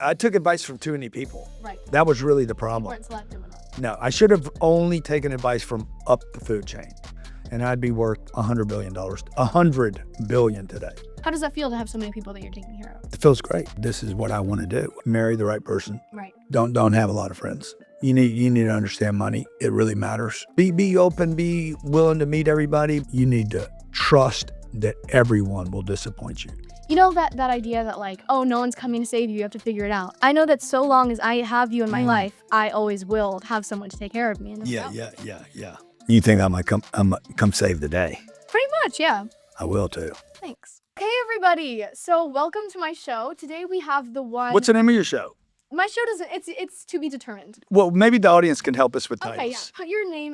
I took advice from too many people. Right. That was really the You problem. weren't selective enough. No, I should have only taken advice from up the food chain, and I'd be worth $100 billion. $100 billion today. How does that feel to have so many people that you're taking care of? It feels great. This is what I want to do. Marry the right person. Right. Don't have a lot of friends. You need to understand money. It really matters. Be open. Be willing to meet everybody. You need to trust that everyone will disappoint you. You know that idea that like, oh, no one's coming to save you. You have to figure it out. I know that so long as I have you in my life, I always will have someone to take care of me. Yeah. You think I might come save the day? Pretty much, yeah. I will too. Thanks. Hey, everybody. So welcome to my show. Today we have the one. What's the name of your show? My show doesn't. It's to be determined. Well, maybe the audience can help us with titles. Okay, yeah. Put your name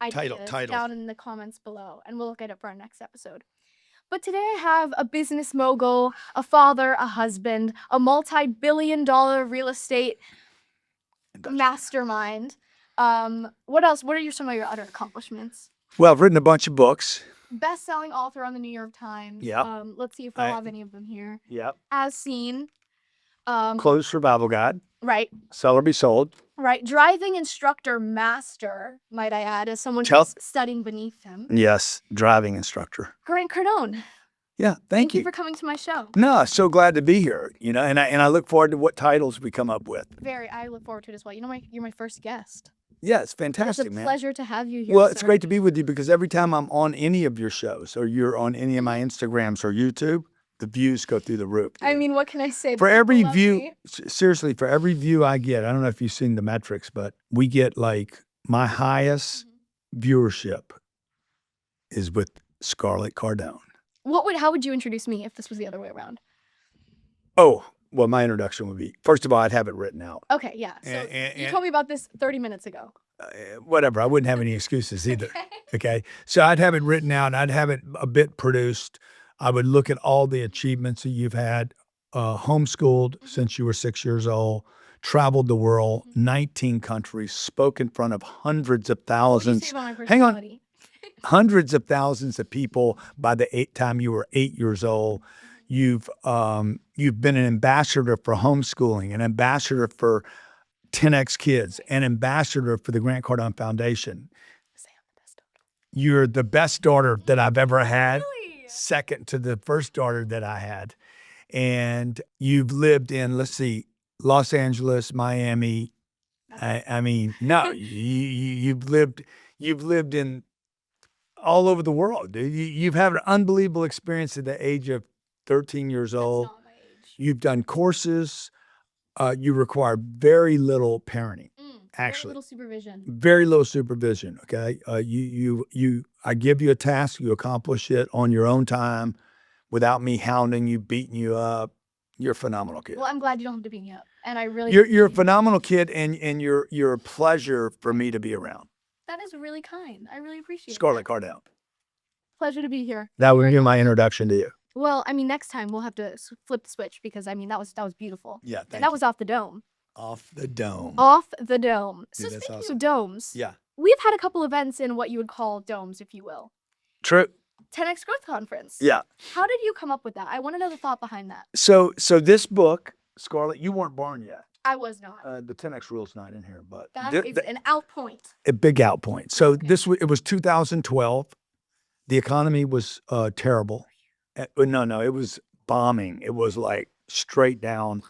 ideas Title. down in the comments below, and we'll look at it for our next episode. But today I have a business mogul, a father, a husband, a multi-billion-dollar real estate mastermind. What else? What are some of your other accomplishments? Well, I've written a bunch of books. Best-selling author on the New York Times. Yeah. Let's see if I have any of them here. Yep. As Seen. Closed Survival Guide. Right. Sell or Be Sold. Right. Driving instructor master, might I add, as someone who's studying beneath him. Yes, driving instructor. Grant Cardone. Yeah, thank you for coming to my show. No, so glad to be here. And I look forward to what titles we come up with. I look forward to it as well. You know, you're my first guest. Yeah, it's fantastic, It's a man. pleasure to have you here. Well, it's great to be with you because every time I'm on any of your shows or you're on any of my Instagrams or YouTube, the views go through the roof. Dude. I mean, what can I say? For every People love view, me. seriously, for every view I get, I don't know if you've seen the metrics, but we get like my highest viewership is with Scarlett Cardone. How would you introduce me if this was the other way around? Oh, well, my introduction would be, first of all, I'd have it written out. Okay, yeah. So you told me about this 30 minutes ago. Whatever, I wouldn't have any excuses either. Okay, so I'd have it written out. I'd have it a bit produced. I would look at all the achievements that you've had, homeschooled since you were 6 years old, traveled the world, 19 countries, spoke in front of hundreds of thousands. Hang on. Hundreds of thousands of people by the time you were 8 years old. You've been an ambassador for homeschooling, an ambassador for 10X Kids, an ambassador for the Grant Cardone Foundation. You're the best daughter that I've ever had. Really? Second to the first daughter that I had. And you've lived in, let's see, Los Angeles, Miami. I mean, no, you've lived in all over the world. You've had an unbelievable experience at the age of 13 years old. That's not my age. You've done courses. You require very little parenting. Actually, very little supervision. Okay, I give you a task, you accomplish it on your own time, without me hounding you, beating you up. You're a phenomenal kid. Well, I'm glad you don't have to beat me up, and I really. You're a phenomenal kid, and you're a pleasure for me to be around. That is really kind. I really appreciate it. Scarlett Cardone. Pleasure to be here. That would be my introduction to you. Well, I mean, next time we'll have to flip the switch because I mean that was beautiful. Yeah, and that was off the dome. Off the dome. Off the dome. Dude, So that's speaking awesome. of domes, Yeah. we've had a couple events in what you would call domes, if you will. True. 10X Growth Conference. Yeah. How did you come up with that? I want to know the thought behind that. So this book, Scarlett, you weren't born yet. I was not. The 10X rule's not in here, but That is an out point. a big out point. So it was 2012. The economy was terrible. No, it was bombing. It was like straight down.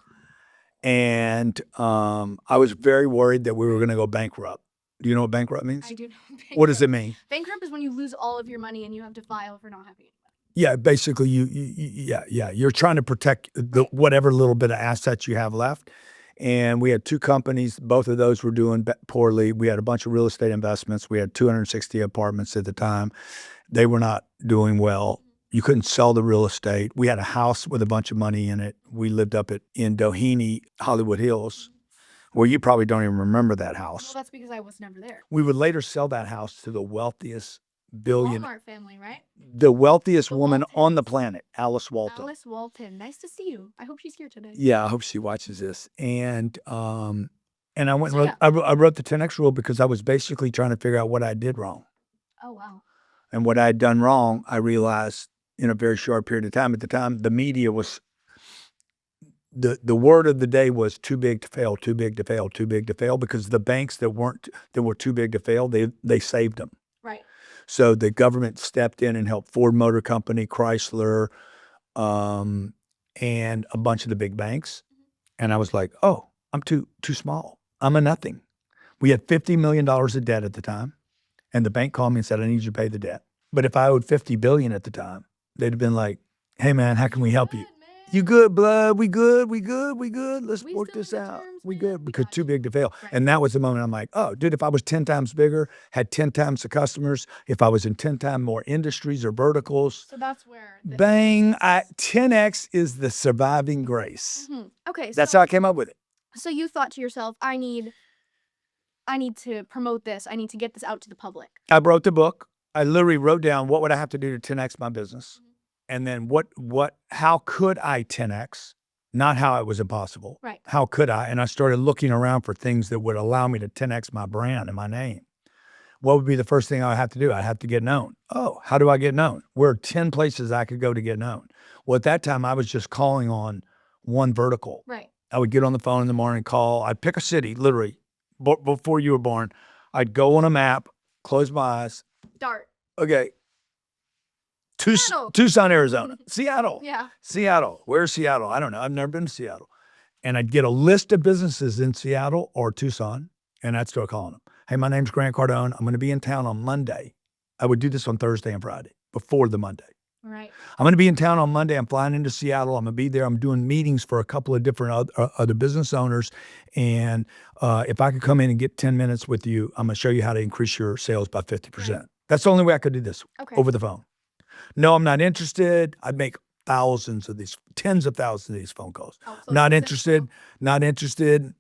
And I was very worried that we were going to go bankrupt. Do you know what bankrupt means? I do know. What does it mean? Bankrupt is when you lose all of your money and you have to file for not having any money. Yeah, basically you're trying to protect whatever little bit of assets you have left. And we had two companies. Both of those were doing poorly. We had a bunch of real estate investments. We had 260 apartments at the time. They were not doing well. You couldn't sell the real estate. We had a house with a bunch of money in it. We lived up in Doheny, Hollywood Hills, where you probably don't even remember that house. Well, that's because I was never there. We would later sell that house to the wealthiest Walmart family, right? the wealthiest woman on the planet, Alice Walton. Alice Walton. Nice to see you. I hope she's here today. Yeah, I hope she watches this. And I went. So, I wrote the 10X rule because I was basically trying to figure out what I did wrong. Oh, wow. And what I had done wrong, I realized in a very short period of time. At the time, the media was the word of the day was too big to fail, too big to fail, too big to fail, because the banks that were too big to fail, they saved them. Right. So the government stepped in and helped Ford Motor Company, Chrysler, and a bunch of the big banks. And I was like, oh, I'm too small. I'm a nothing. We had $50 million of debt at the time. And the bank called me and said, I need you to pay the debt. But if I owed $50 billion at the time, they'd have been like, hey man, how can we help you? You good, blood? We good? We good? We good? Let's We work still this on out. terms, We man. good? We Because got too you. big to fail. Right. And that was the moment I'm like, oh, dude, if I was 10 times bigger, had 10 times the customers, if I was in 10 times more industries or verticals, So that's where this bang, 10x is the surviving grace. Okay, That's so how I came up with it. so you thought to yourself, I need to promote this. I need to get this out to the public. I wrote the book. I literally wrote down what would I have to do to 10x my business. And then how could I 10x? Not how it was impossible. Right. How could I? And I started looking around for things that would allow me to 10x my brand and my name. What would be the first thing I would have to do? I'd have to get known. Oh, how do I get known? Where are 10 places I could go to get known? Well, at that time, I was just calling on one vertical. Right. I would get on the phone in the morning, call. I'd pick a city, literally, before you were born. I'd go on a map, close my eyes. Dart. Okay. Seattle. Tucson, Arizona. Seattle. Yeah. Seattle. Where's Seattle? I don't know. I've never been to Seattle. And I'd get a list of businesses in Seattle or Tucson, and I'd start calling them. Hey, my name's Grant Cardone. I'm going to be in town on Monday. I would do this on Thursday and Friday before the Monday. Right. I'm going to be in town on Monday. I'm flying into Seattle. I'm going to be there. I'm doing meetings for a couple of different other business owners. And if I could come in and get 10 minutes with you, I'm going to show you how to increase your sales by 50%. Right. That's the only way I could do this over the phone. No, I'm not interested. I'd make tens of thousands of these phone calls. Oh, so Not it's interested, not interested,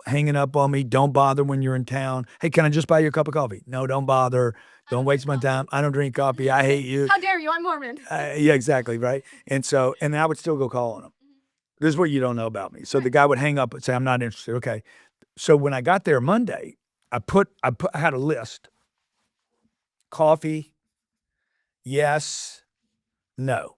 hanging up on me. Don't bother when you're in town. Hey, can I just buy you a cup of coffee? No, don't bother. Don't waste my time. I don't drink coffee. I hate you. How dare you? I'm Mormon. Yeah, exactly, right? And I would still go call on them. This is what you don't know about me. So the guy would hang up and say, I'm not interested. Okay. So when I got there Monday, I had a list. Coffee, yes, no.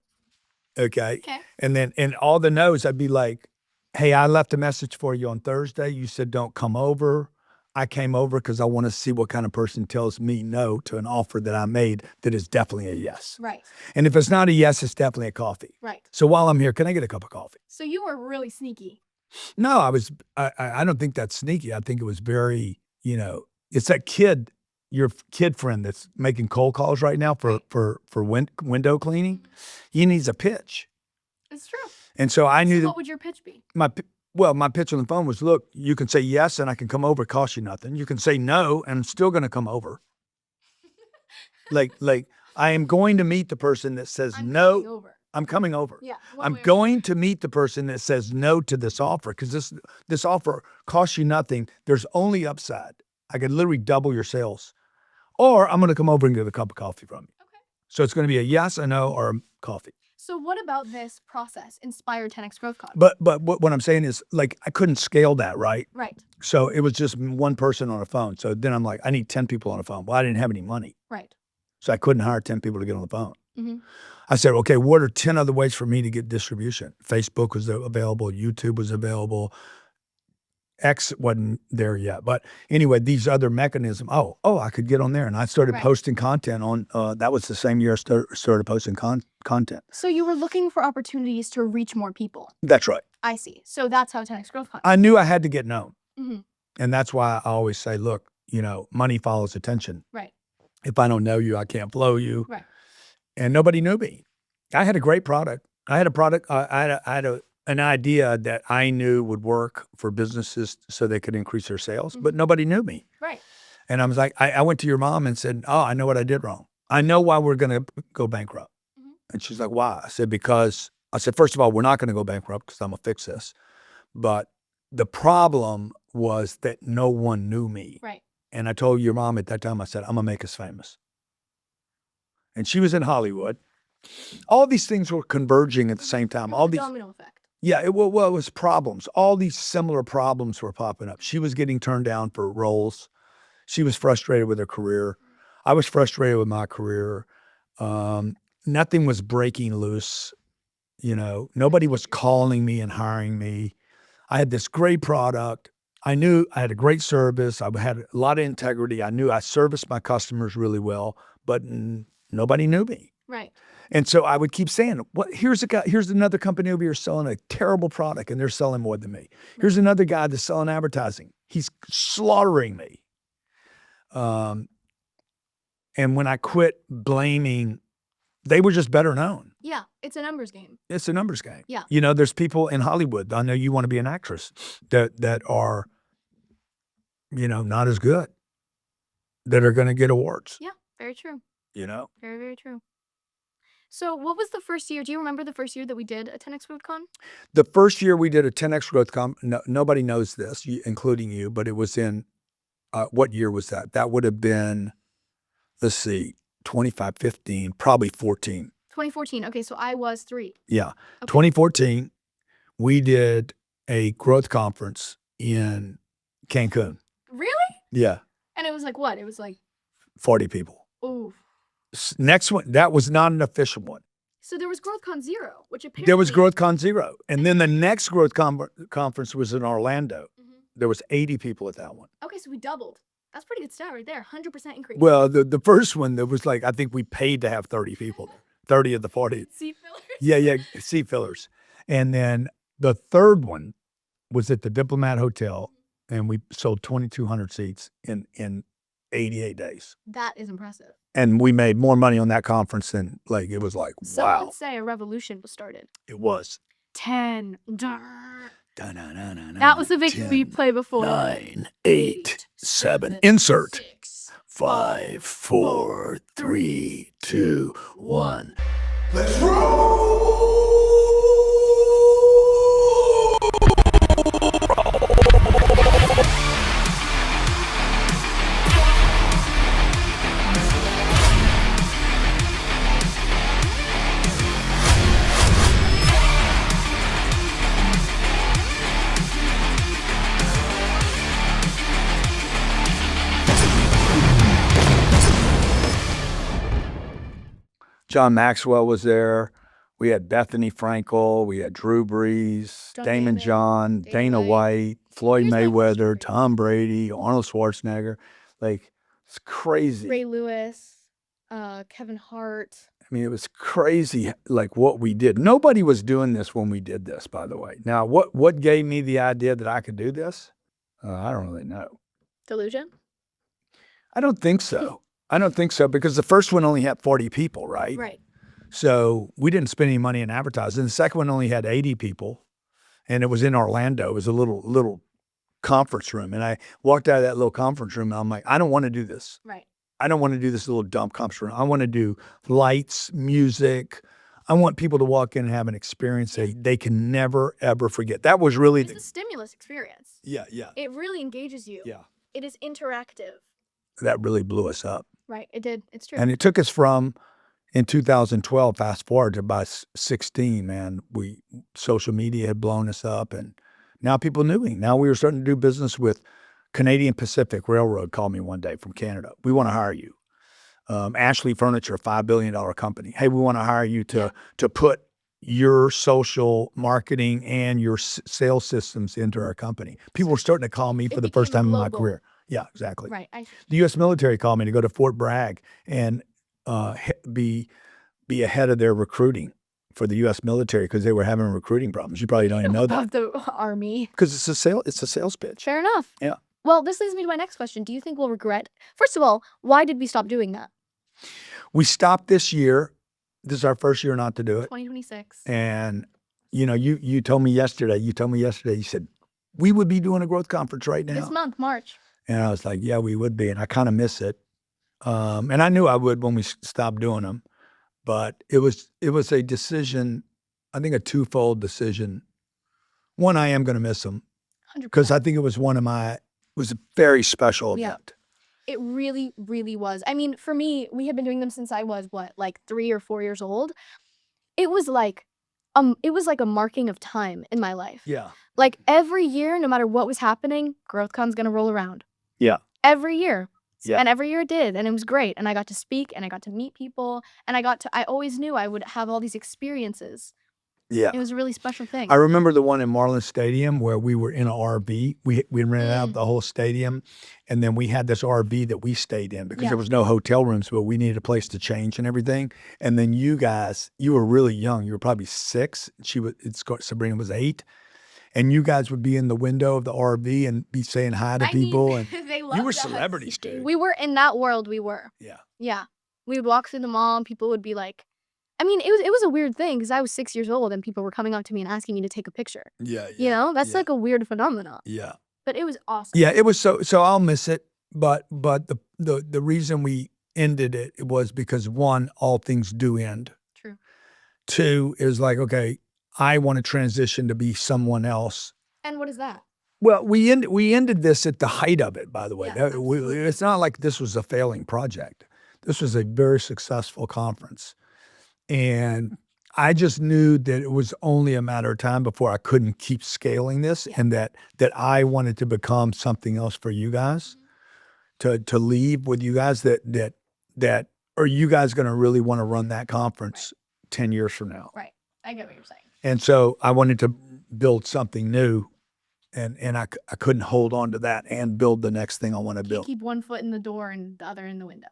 Okay. And then in all the no's, I'd be like, hey, I left a message for you on Thursday. You said don't come over. I came over because I want to see what kind of person tells me no to an offer that I made that is definitely a yes. Right. And if it's not a yes, it's definitely a coffee. Right. So while I'm here, can I get a cup of coffee? So you were really sneaky. No, I don't think that's sneaky. I think it was very, it's that kid, your kid friend that's making cold calls right now for window cleaning. He needs a pitch. It's true. And so I knew what would your pitch be? my pitch on the phone was, look, you can say yes and I can come over, it costs you nothing. You can say no and I'm still going to come over. like I am going to meet the person that says no. I'm coming over. Yeah. I'm going to meet the person that says no to this offer because this offer costs you nothing. There's only upside. I could literally double your sales. Or I'm going to come over and get a cup of coffee from you. Okay. So it's going to be a yes, a no, or a coffee. So what about this process inspired 10x Growth Con? But what I'm saying is, like, I couldn't scale that, right? Right. So it was just one person on a phone. So then I'm like, I need 10 people on a phone. Well, I didn't have any money. Right. So I couldn't hire 10 people to get on the phone. Mm-hmm. I said, okay, what are 10 other ways for me to get distribution? Facebook was available. YouTube was available. X wasn't there yet. But anyway, these other mechanisms, I could get on there. And I started posting content on, that was the same year I started posting content. So you were looking for opportunities to reach more people. That's right. I see. So that's how 10x Growth Con. I knew I had to get known. Mm-hmm. And that's why I always say, look, money follows attention. Right. If I don't know you, I can't blow you. Right. And nobody knew me. I had a great product. I had a product. I had an idea that I knew would work for businesses so they could increase their sales, but nobody knew me. Right. And I was like, I went to your mom and said, oh, I know what I did wrong. I know why we're going to go bankrupt. Mm-hmm. And she's like, why? I said, first of all, we're not going to go bankrupt because I'm going to fix this. But the problem was that no one knew me. Right. And I told your mom at that time, I said, I'm going to make us famous. And she was in Hollywood. All these things were converging at the same time. All these domino effect. Yeah, it was problems. All these similar problems were popping up. She was getting turned down for roles. She was frustrated with her career. I was frustrated with my career. Nothing was breaking loose. You know, nobody was calling me and hiring me. I had this great product. I knew I had a great service. I had a lot of integrity. I knew I serviced my customers really well, but nobody knew me. Right. And so I would keep saying, "What? Here's another company over here selling a terrible product, and they're selling more than me. Here's another guy that's selling advertising. He's slaughtering me." And when I quit blaming, they were just better known. Yeah, it's a numbers game. It's a numbers game. Yeah. You know, there's people in Hollywood. I know you want to be an actress that are, you know, not as good, that are going to get awards. Yeah, very true. You know, Very, very true. So what was the first year? Do you remember the first year that we did a 10X GrowthCon? the first year we did a 10X Growth Con, nobody knows this, including you, but it was in, what year was that? That would have been, let's see, 25, 15, probably 14. 2014. Okay, so I was 3. Yeah. Okay. 2014, we did a growth conference in Cancun. Really? Yeah. And it was like what? It was like 40 people. ooh. Next one, that was not an official one. So there was GrowthCon 0, which apparently There was GrowthCon 0. And then the next growth conference was in Orlando. There was 80 people at that one. Okay, so we doubled. That's pretty good stat right there. 100% increase. Well, the first one, there was like, I think we paid to have 30 people there. 30 of the 40. Seat fillers. Yeah, seat fillers. And then the third one was at the Diplomat Hotel, and we sold 2,200 seats in 88 days. That is impressive. And we made more money on that conference than, like, it was like, Some wow. would say a revolution was started. It was. 10. That That was the victory play before. 9, 8, 7. Insert. 6. 5, 4, 3, 2, 1. Let's roll! John Maxwell was there. We had Bethany Frankel. We had Drew Brees, John Damon David, John, Dana Dana White. White, Floyd Here's my question Mayweather, for you. Tom Brady, Arnold Schwarzenegger. Like, it's crazy. Ray Lewis, Kevin Hart. I mean, it was crazy, like, what we did. Nobody was doing this when we did this, by the way. Now, what gave me the idea that I could do this? I don't really know. Delusion? I don't think so. I don't think so, because the first one only had 40 people, right? Right. So we didn't spend any money in advertising. The second one only had 80 people, and it was in Orlando. It was a little conference room. And I walked out of that little conference room, and I'm like, I don't want to do this. Right. I don't want to do this little dumb conference room. I want to do lights, music. I want people to walk in and have an experience they can never, ever forget. That was really It's a stimulus experience. yeah. It really engages you. Yeah. It is interactive. That really blew us up. Right. It did. It's true. And it took us from, in 2012, fast forward to by 16, man, social media had blown us up, and now people knew me. Now we were starting to do business with Canadian Pacific Railroad. Called me one day from Canada. We want to hire you. Ashley Furniture, $5 billion company. Hey, we want to hire you to put your social marketing and your sales systems into our company. People were starting to call me for the first became time in my global. career. Yeah, exactly. Right. The U.S. military called me to go to Fort Bragg and be ahead of their recruiting for the U.S. military, because they were having recruiting problems. You probably don't even know that, Of the army. because it's a sales pitch. Fair enough. Yeah. Well, this leads me to my next question. Do you think we'll regret? First of all, why did we stop doing that? We stopped this year. This is our first year not to do it. 2026. And you told me yesterday. You said we would be doing a growth conference right now. This month, March. And I was like, yeah, we would be. And I kind of miss it. And I knew I would when we stopped doing them. But it was a decision, I think a twofold decision. One, I am going to miss them, 100%. because I think it was a very special Yeah. event. It really, really was. I mean, for me, we had been doing them since I was like 3 or 4 years old. It was like a marking of time in my life. Yeah. Like every year, no matter what was happening, GrowthCon's gonna roll around. Yeah. Every year. Yeah. And every year it did. And it was great. And I got to speak and I got to meet people. And I always knew I would have all these experiences. Yeah. It was a really special thing. I remember the one in Marlins Stadium where we were in an RV. We rented out the whole stadium, and then we had this RV that we stayed in because Yeah. there was no hotel rooms, but we needed a place to change and everything. And then you guys, you were really young. You were probably 6. Sabrina was 8. And you guys would be in the window of the RV and be saying hi to people. And they loved you were us. celebrities, dude. We were in that world. We were. Yeah. Yeah. We would walk through the mall and people would be like, I mean, it was a weird thing because I was 6 years old and people were coming up to me and asking me to take a picture. Yeah. You know, that's like a weird phenomenon. Yeah. But it was awesome. Yeah, it was so I'll miss it, but the reason we ended it was because 1, all things do end. True. 2 is like, okay, I want to transition to be someone else. And what is that? Well, we ended this at the height of it, by the way. Yeah, absolutely. It's not like this was a failing project. This was a very successful conference. And I just knew that it was only a matter of time before I couldn't keep scaling this, and that I wanted to become something else for you guys, to leave with you guys that are you guys going to really want to run that conference 10 years from now? Right. I get what you're saying. And so I wanted to build something new, and I couldn't hold on to that and build the next thing I want to Can't build. keep one foot in the door and the other in the window.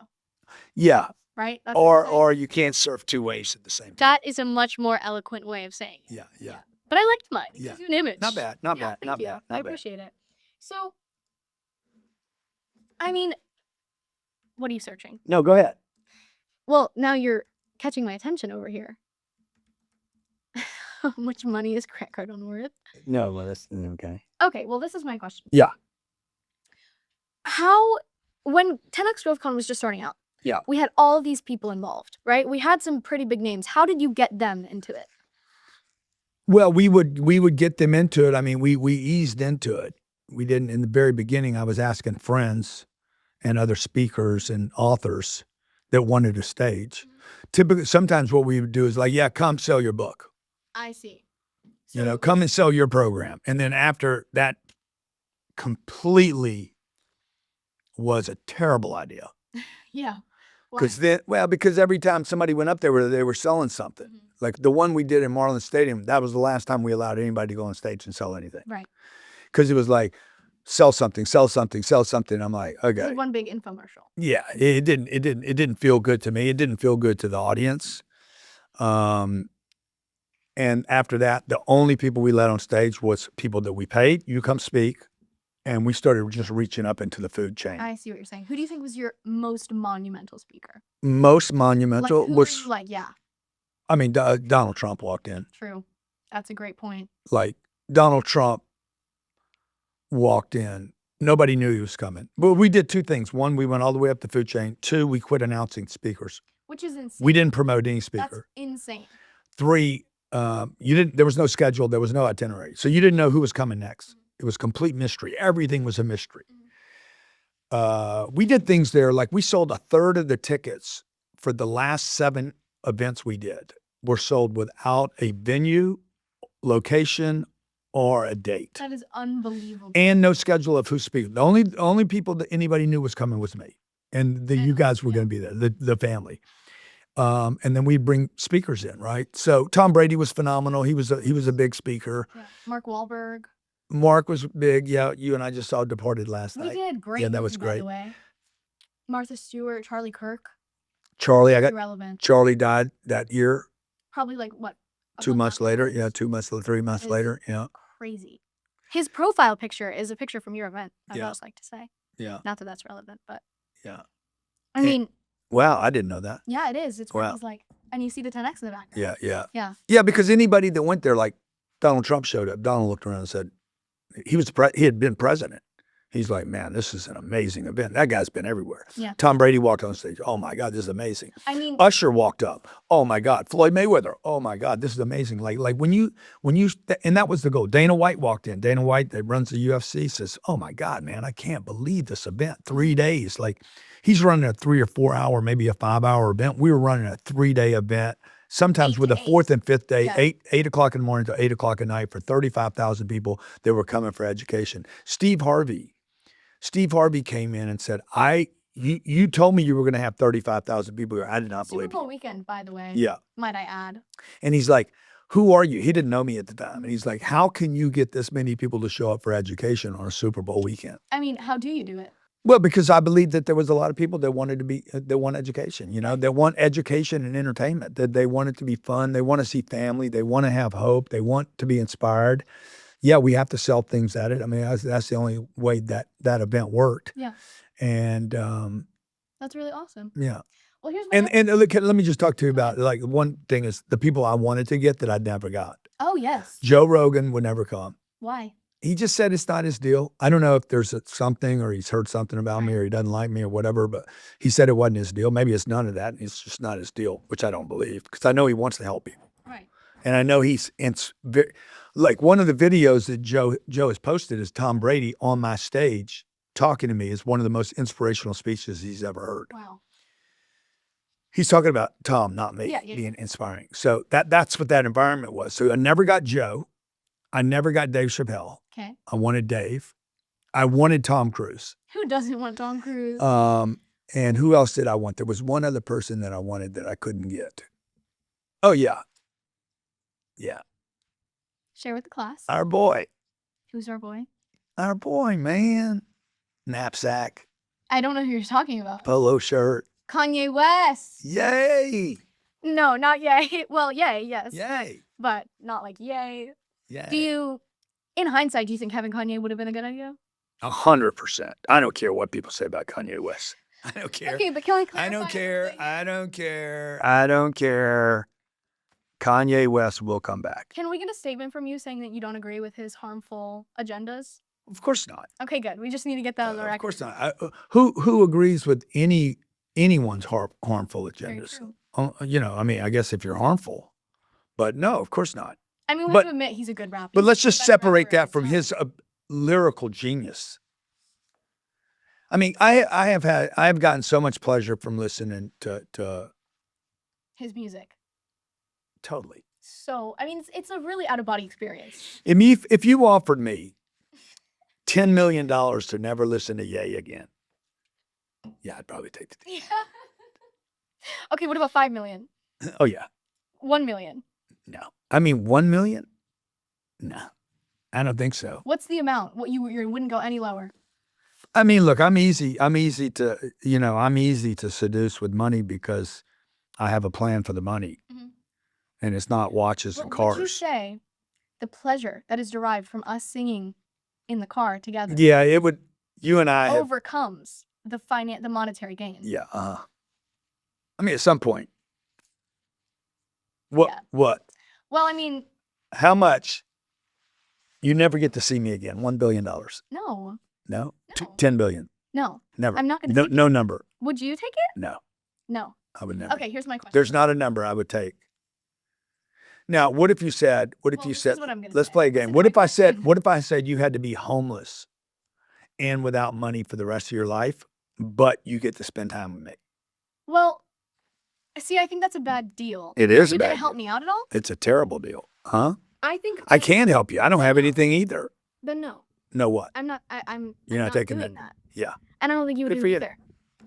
Yeah. Right? That's what you're saying? Or you can't surf 2 waves at the same time. That is a much more eloquent way of saying it. Yeah. But I liked mine. It Yeah. gives you an image. Not bad. Not Yeah, bad. thank Not you. bad. I Not bad. appreciate it. So, I mean, what are you searching? No, go ahead. Well, now you're catching my attention over here. How much money is Cardone worth? No, well, that's okay. Okay, well, this is my question. Yeah. When 10X GrowthCon was just starting out, Yeah. we had all these people involved, right? We had some pretty big names. How did you get them into it? Well, we would get them into it. I mean, we eased into it. We didn't in the very beginning. I was asking friends and other speakers and authors that wanted a stage. Typically, sometimes what we would do is like, yeah, come sell your book. I see. You know, come and sell your program. And then after that completely was a terrible idea. Yeah. Why? Because every time somebody went up there, they were selling something. Mhm. Like the one we did in Marlins Stadium, that was the last time we allowed anybody to go on stage and sell anything. Right. Because it was like, sell something, sell something, sell something. I'm like, It was okay. one big infomercial. Yeah, it didn't feel good to me. It didn't feel good to the audience. And after that, the only people we let on stage was people that we paid. You come speak. And we started just reaching up into the food chain. I see what you're saying. Who do you think was your most monumental speaker? Most monumental Like, who was, were you like, yeah, I mean, Donald Trump walked in. true. That's a great point. Like, Donald Trump walked in. Nobody knew he was coming. But we did 2 things. 1, we went all the way up the food chain. 2, we quit announcing speakers. Which is insane. We didn't promote any That's speaker. insane. 3, there was no schedule. There was no itinerary. So you didn't know who was coming next. It was complete mystery. Everything was a mystery. We did things there, like we sold 1/3 of the tickets for the last 7 events we did were sold without a venue, location, or a date. That is unbelievable. And no schedule of who's speaking. The only people that anybody knew was coming was me. And you guys were going to be there, the family. And then we'd bring speakers in, right? So Tom Brady was phenomenal. He was a big speaker. Yeah. Mark Wahlberg. Mark was big. Yeah, you and I just saw Departed last We night. did great. Yeah, that was movie, great. By the way. Martha Stewart, Charlie Kirk. Charlie, I got Irrelevant. Charlie died that year. Probably like what? a 2 month months later. afterwards? Yeah, 2 months, 3 months Is- later. Yeah, Crazy. His profile picture is a picture from your event. I Yeah. always like to say. yeah, Not that that's relevant, but yeah. I Eh, mean, Wow, I didn't know that. yeah, it is. It's where Wow. he's like, and you see the 10X in the background. Yeah, yeah, Yeah. yeah. Because anybody that went there, like Donald Trump showed up. Donald looked around and said, he had been president. He's like, man, this is an amazing event. That guy's been everywhere. Yeah. Tom Brady walked on stage. Oh my God, this is amazing. I mean, Usher walked up. Oh my God. Floyd Mayweather. Oh my God, this is amazing. Like when you, and that was the goal. Dana White walked in. Dana White that runs the UFC says, oh my God, man, I can't believe this event. 3 days. Like he's running a 3 or 4 hour, maybe a 5 hour event. We were running a 3-day event. Sometimes 8 with to a 4th and 5th day, Yeah. 8 o'clock in the morning to 8 o'clock at night for 35,000 people that were coming for education. Steve Harvey came in and said, you told me you were going to have 35,000 people here. I did not Super believe Bowl you. weekend, by the way. Yeah. Might I add? And he's like, who are you? He didn't know me at the time. And he's like, how can you get this many people to show up for education on a Super Bowl weekend? I mean, how do you do it? Well, because I believe that there was a lot of people that wanted to be, that want education, you know, they want education and entertainment, that they want it to be fun. They want to see family. They want to have hope. They want to be inspired. Yeah, we have to sell things at it. I mean, that's the only way that event worked. Yeah. And That's really awesome. yeah. Well, here's my And look, let me just talk to you about, like, one thing is the people I wanted to get that I never got. Oh, yes. Joe Rogan would never come. Why? He just said it's not his deal. I don't know if there's something or he's heard something about me or he doesn't like me or whatever, but he said it wasn't his deal. Maybe it's none of that. It's just not his deal, which I don't believe because I know he wants to help people. Right. And I know like one of the videos that Joe has posted is Tom Brady on my stage talking to me is one of the most inspirational speeches he's ever heard. Wow. He's talking about Tom, not me, Yeah. being inspiring. So that's what that environment was. So I never got Joe. I never got Dave Chappelle. Okay. I wanted Dave. I wanted Tom Cruise. Who doesn't want Tom Cruise? And who else did I want? There was one other person that I wanted that I couldn't get. Oh, yeah. Yeah. Share with the class. Our boy. Who's our boy? Our boy, man. Knapsack, I don't know who you're talking about. polo shirt. Kanye West. Yay. No, not yay. Well, yay, yes. Yay. But not like yay. Yay. Do you, in hindsight, do you think having Kanye would have been a good idea? 100%. I don't care what people say about Kanye West. I don't care. Okay, but can we clarify? I don't care. I don't care. I don't care. Kanye West will come back. Can we get a statement from you saying that you don't agree with his harmful agendas? Of course not. Okay, good. We just need to get that on the record. Of course not. Who agrees with anyone's harmful Very agendas? true. You know, I mean, I guess if you're harmful, but no, of course not. I mean, we But- have to admit he's a good rapper. But let's He's just the best separate rapper that of from his time. his lyrical genius. I mean, I have gotten so much pleasure from listening to His music. totally. So, I mean, it's a really out of body experience. If you offered me $10 million to never listen to Ye again, yeah, I'd probably take the deal. Okay, what about 5 million? Oh yeah, 1 million? no. I mean, 1 million? No, I don't think so. What's the amount? What you wouldn't go any lower? I mean, look, I'm easy to seduce with money because I have a plan for the money, Mhm. and it's not watches and But would you cars. say the pleasure that is derived from us singing in the car together Yeah, it would. You and I have. overcomes the monetary gain? Yeah. I mean, at some point. What? Yeah. What? Well, I mean, How much? You never get to see me again. $1 billion. no, No. No. 10 billion. no. Never. I'm not gonna No, take no number. Would you take it? No, No. I would never. Okay, here's my question. There's not a number I would take. Now, what if you said? What if Well, you this said? is what I'm gonna Let's say. play a Listen game. to What my if I said? question. What if I said you had to be homeless and without money for the rest of your life, but you get to spend time with me? Well, see, I think that's a bad deal. It is You a bad gonna help deal. me out at all? It's a terrible deal, huh? I think I can't help you. I don't have anything either. Then no, No what? I'm not. I'm. You're I'm not taking doing it. that. Yeah. And I don't think you would Good do for it you. either.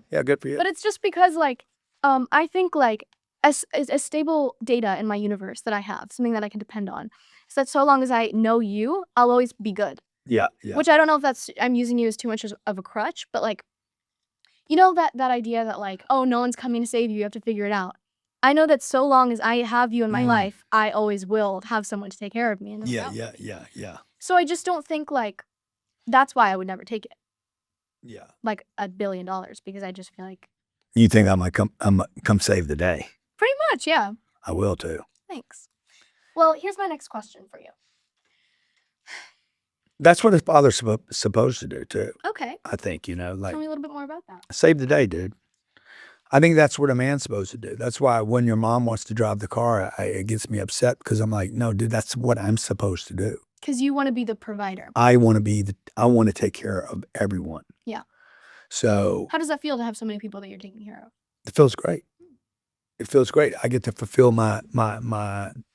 Yeah, good for you. But it's just because, like, I think, like, as stable data in my universe that I have, something that I can depend on, is that so long as I know you, I'll always be good. Yeah, yeah. Which I don't know if I'm using you as too much of a crutch, but, like, you know that idea that, like, oh, no one's coming to save you, you have to figure it out. I know that so long as I have you in my Mm. life, I always will have someone to take care of me. And look Yeah, out for yeah, me. yeah, yeah, So I just don't think, like, that's why I would never take it, yeah. like, $1 billion, because I just feel like, You think I might come save the day? pretty much, yeah. I will too. Thanks. Well, here's my next question for you. That's what a father's supposed to do too. Okay. I think, like Tell me a little bit more about that. save the day, dude. I think that's what a man's supposed to do. That's why when your mom wants to drive the car, it gets me upset because I'm like, no, dude, that's what I'm supposed to do. Because you want to be the provider. I want to take care of everyone. Yeah. So How does that feel to have so many people that you're taking care of? it feels great. It feels great. I get to fulfill my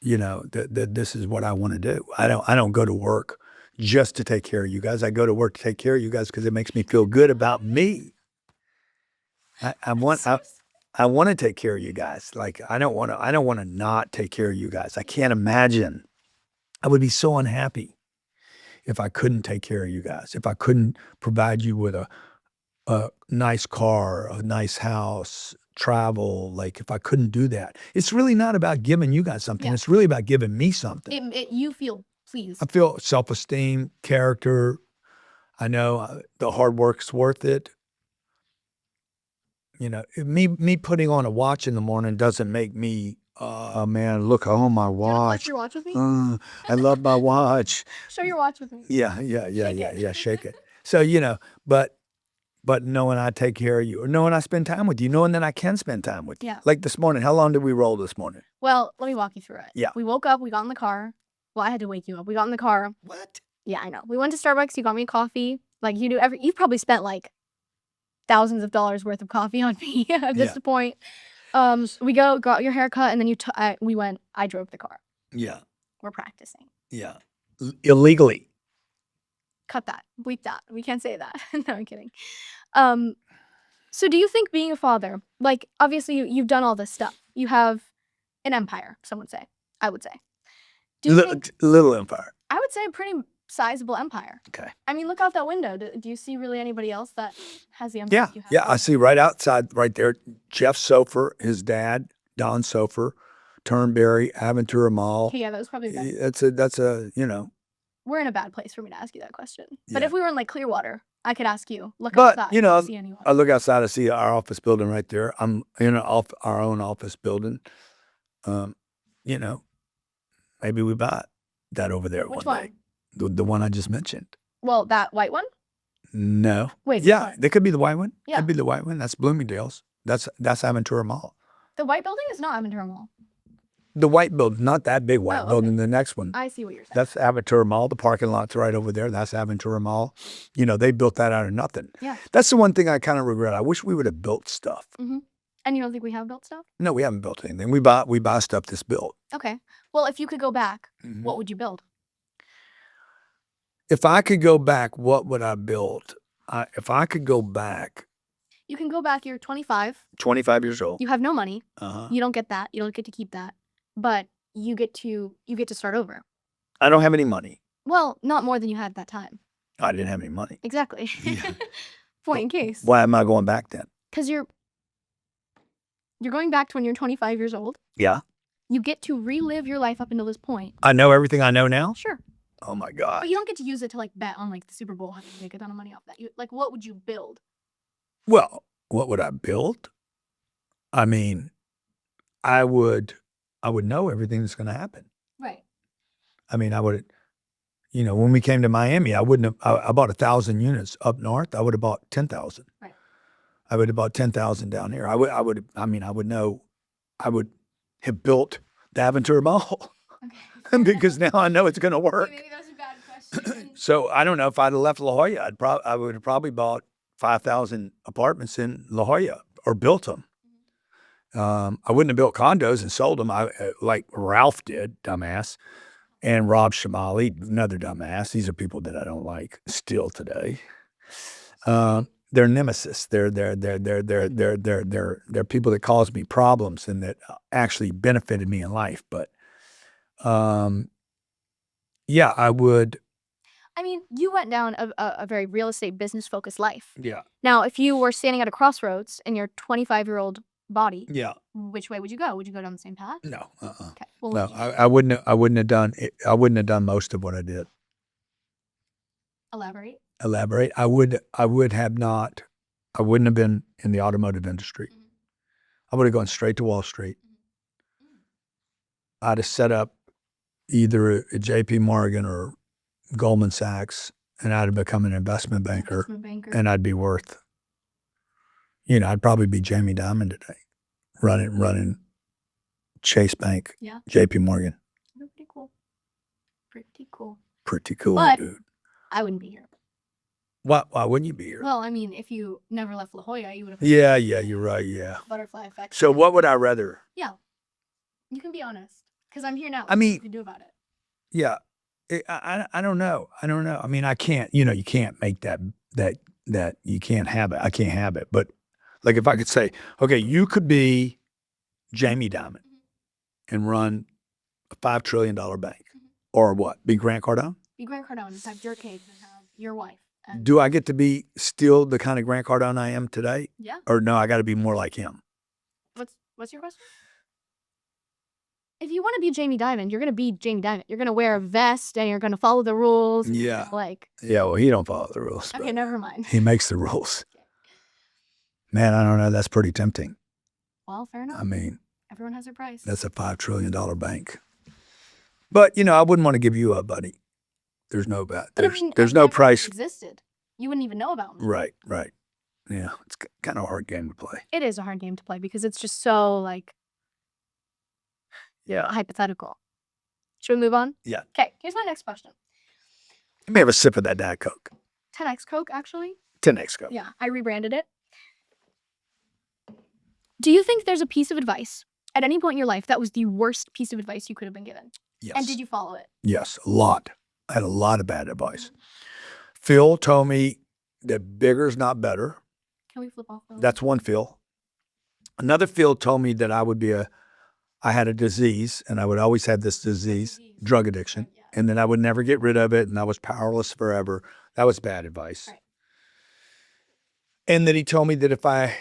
this is what I want to do. I don't go to work just to take care of you guys. I go to work to take care of you guys because it makes me feel good about me. I want I want to take care of you guys. Like I don't want to not take care of you guys. I can't imagine. I would be so unhappy if I couldn't take care of you guys. If I couldn't provide you with a nice car, a nice house, travel, like if I couldn't do that. It's really not about giving you guys something. Yeah. It's really about giving me something. You feel pleased. I feel self-esteem, character. I know the hard work's worth it. You know, me putting on a watch in the morning doesn't make me, oh man, look, oh my Do you wanna flex watch. your watch with me? I love my watch. Show your watch with me. Yeah, Shake it. shake it. So, you know, but knowing I take care of you, or knowing I spend time with you, knowing that I can spend time with you. Yeah. Like this morning, how long did we roll this morning? Well, let me walk you through it. Yeah. We woke up, we got in the car. Well, I had to wake you up. We got in the car. What? Yeah, I know. We went to Starbucks, you got me coffee. Like you do you've probably spent like thousands of dollars worth of coffee on me at this Yeah. point. We got your haircut, and then I drove the car. Yeah, We're practicing. yeah. Illegally. Cut that. Bleep that. We can't say that. No, I'm kidding. So do you think being a father, like obviously you've done all this stuff. You have an empire, some would say. I would say. Do you think Little empire. I would say a pretty sizable empire. Okay. I mean, look out that window. Do you see really anybody else that has the empire Yeah, you have? yeah. I see right outside, right there, Jeff Sofer, his dad, Don Sofer, Turnberry, Aventura Mall. Okay, yeah, that was probably bad. That's a you know. We're in a bad place for me to ask you that question. But Yeah. if we were in like Clearwater, I could ask you. Look But, outside. you know, do see anyone? I look outside, I see our office building right there. I'm in our own office building. You know, maybe we buy that over there Which one one? day. The one I just mentioned. Well, that white one? No. Wait. Yeah, which one? they could be the white one. Yeah. That'd be the white one. That's Bloomingdale's. That's Aventura Mall. The white building is not Aventura Mall. The white building, not that big white Oh, okay. building. The next one. I see what you're saying. That's Aventura Mall. The parking lot's right over there. That's Aventura Mall. You know, they built that out of nothing. Yeah. That's the one thing I kind of regret. I wish we would have built stuff. And you don't think we have built stuff? No, we haven't built anything. We buy stuff that's built. Okay. Well, if you could go back, Mhm. what would you build? If I could go back, what would I build? If I could go back, You can go back. You're 25. 25 years old. You have no money. Uh-huh. You don't get that. You don't get to keep that. But you get to start over. I don't have any money. Well, not more than you had at that time. I didn't have any money. Exactly. Yeah. Point in case. Why am I going back then? Because you're going back to when you're 25 years old. Yeah. You get to relive your life up until this point. I know everything I know now. Sure. Oh my God. But you don't get to use it to like bet on like the Super Bowl, how you make a ton of money off that. Like, what would you build? Well, what would I build? I mean, I would know everything that's going to happen. Right. I mean, I would, you know, when we came to Miami, I wouldn't have, I bought 1,000 units up north. I would have bought 10,000. Right. I would have bought 10,000 down here. I would know, I would have built the Aventura Mall Okay. because now I know it's going to work. Maybe that was a bad question. So I don't know if I'd have left La Jolla, I would have probably bought 5,000 apartments in La Jolla or built them. I wouldn't have built condos and sold them like Ralph did, dumbass, and Rob Shamali, another dumbass. These are people that I don't like still today. They're nemesis. They're people that cause me problems and that actually benefited me in life. But yeah, I would. I mean, you went down a very real estate business focused life. Yeah. Now, if you were standing at a crossroads in your 25-year-old body, Yeah. which way would you go? Would you go down the same path? No. Okay. Well, No. I wouldn't have done it. I wouldn't have done most of what I did. elaborate. Elaborate. I would have not. I wouldn't have been in the automotive industry. I would have gone straight to Wall Street. I'd have set up either a J.P. Morgan or Goldman Sachs, and I'd have become an investment banker, Investment banker. and I'd be worth. You know, I'd probably be Jamie Dimon today, running Chase Bank, Yeah. J.P. Morgan. Pretty cool. Pretty cool. Pretty cool, But- dude. I wouldn't be here. Why wouldn't you be here? Well, I mean, if you never left La Jolla, you would have Yeah, you're right. Yeah. butterfly effect. So what would I rather? Yeah. You can be honest. Because I'm here now. I mean- What can you do about it? Yeah, I don't know. I don't know. I mean, I can't. You know, you can't make that. You can't have it. I can't have it. But Like if I could say, okay, you could be Jamie Dimon and run a $5 trillion bank, or what? Be Grant Cardone? Be Grant Cardone, just have your kids and have your wife. And Do I get to be still the kind of Grant Cardone I am today? yeah. Or no, I got to be more like him? What's your question? If you want to be Jamie Dimon, you're gonna be Jamie Dimon. You're gonna wear a vest and you're gonna follow the rules. Yeah. Like, Yeah, well, he don't follow the rules. okay, but never mind. he makes the rules. Man, I don't know. That's pretty tempting. Well, fair enough. I mean, Everyone has their price. that's a $5 trillion bank. But, you know, I wouldn't want to give you up, buddy. There's no bet. But I There's, mean, there's if no never price. Existed. You wouldn't even know about me. Right, right. Yeah, it's kind of a hard game to play. It is a hard game to play because it's just so like Yeah. hypothetical. Should we move on? Yeah. Okay, here's my next question. Let me have a sip of that Diet Coke. 10x Coke, actually. 10X Coke. Yeah, I rebranded it. Do you think there's a piece of advice at any point in your life that was the worst piece of advice you could have been given? Yes. And did you follow it? Yes, a lot. I had a lot of bad advice. Phil told me that bigger's not better. Can we flip off those? That's one Phil. Another Phil told me that I had a disease, and I would always have this disease, drug addiction, Yeah. and then I would never get rid of it, and I was powerless forever. That was bad advice. Right. And then he told me that if I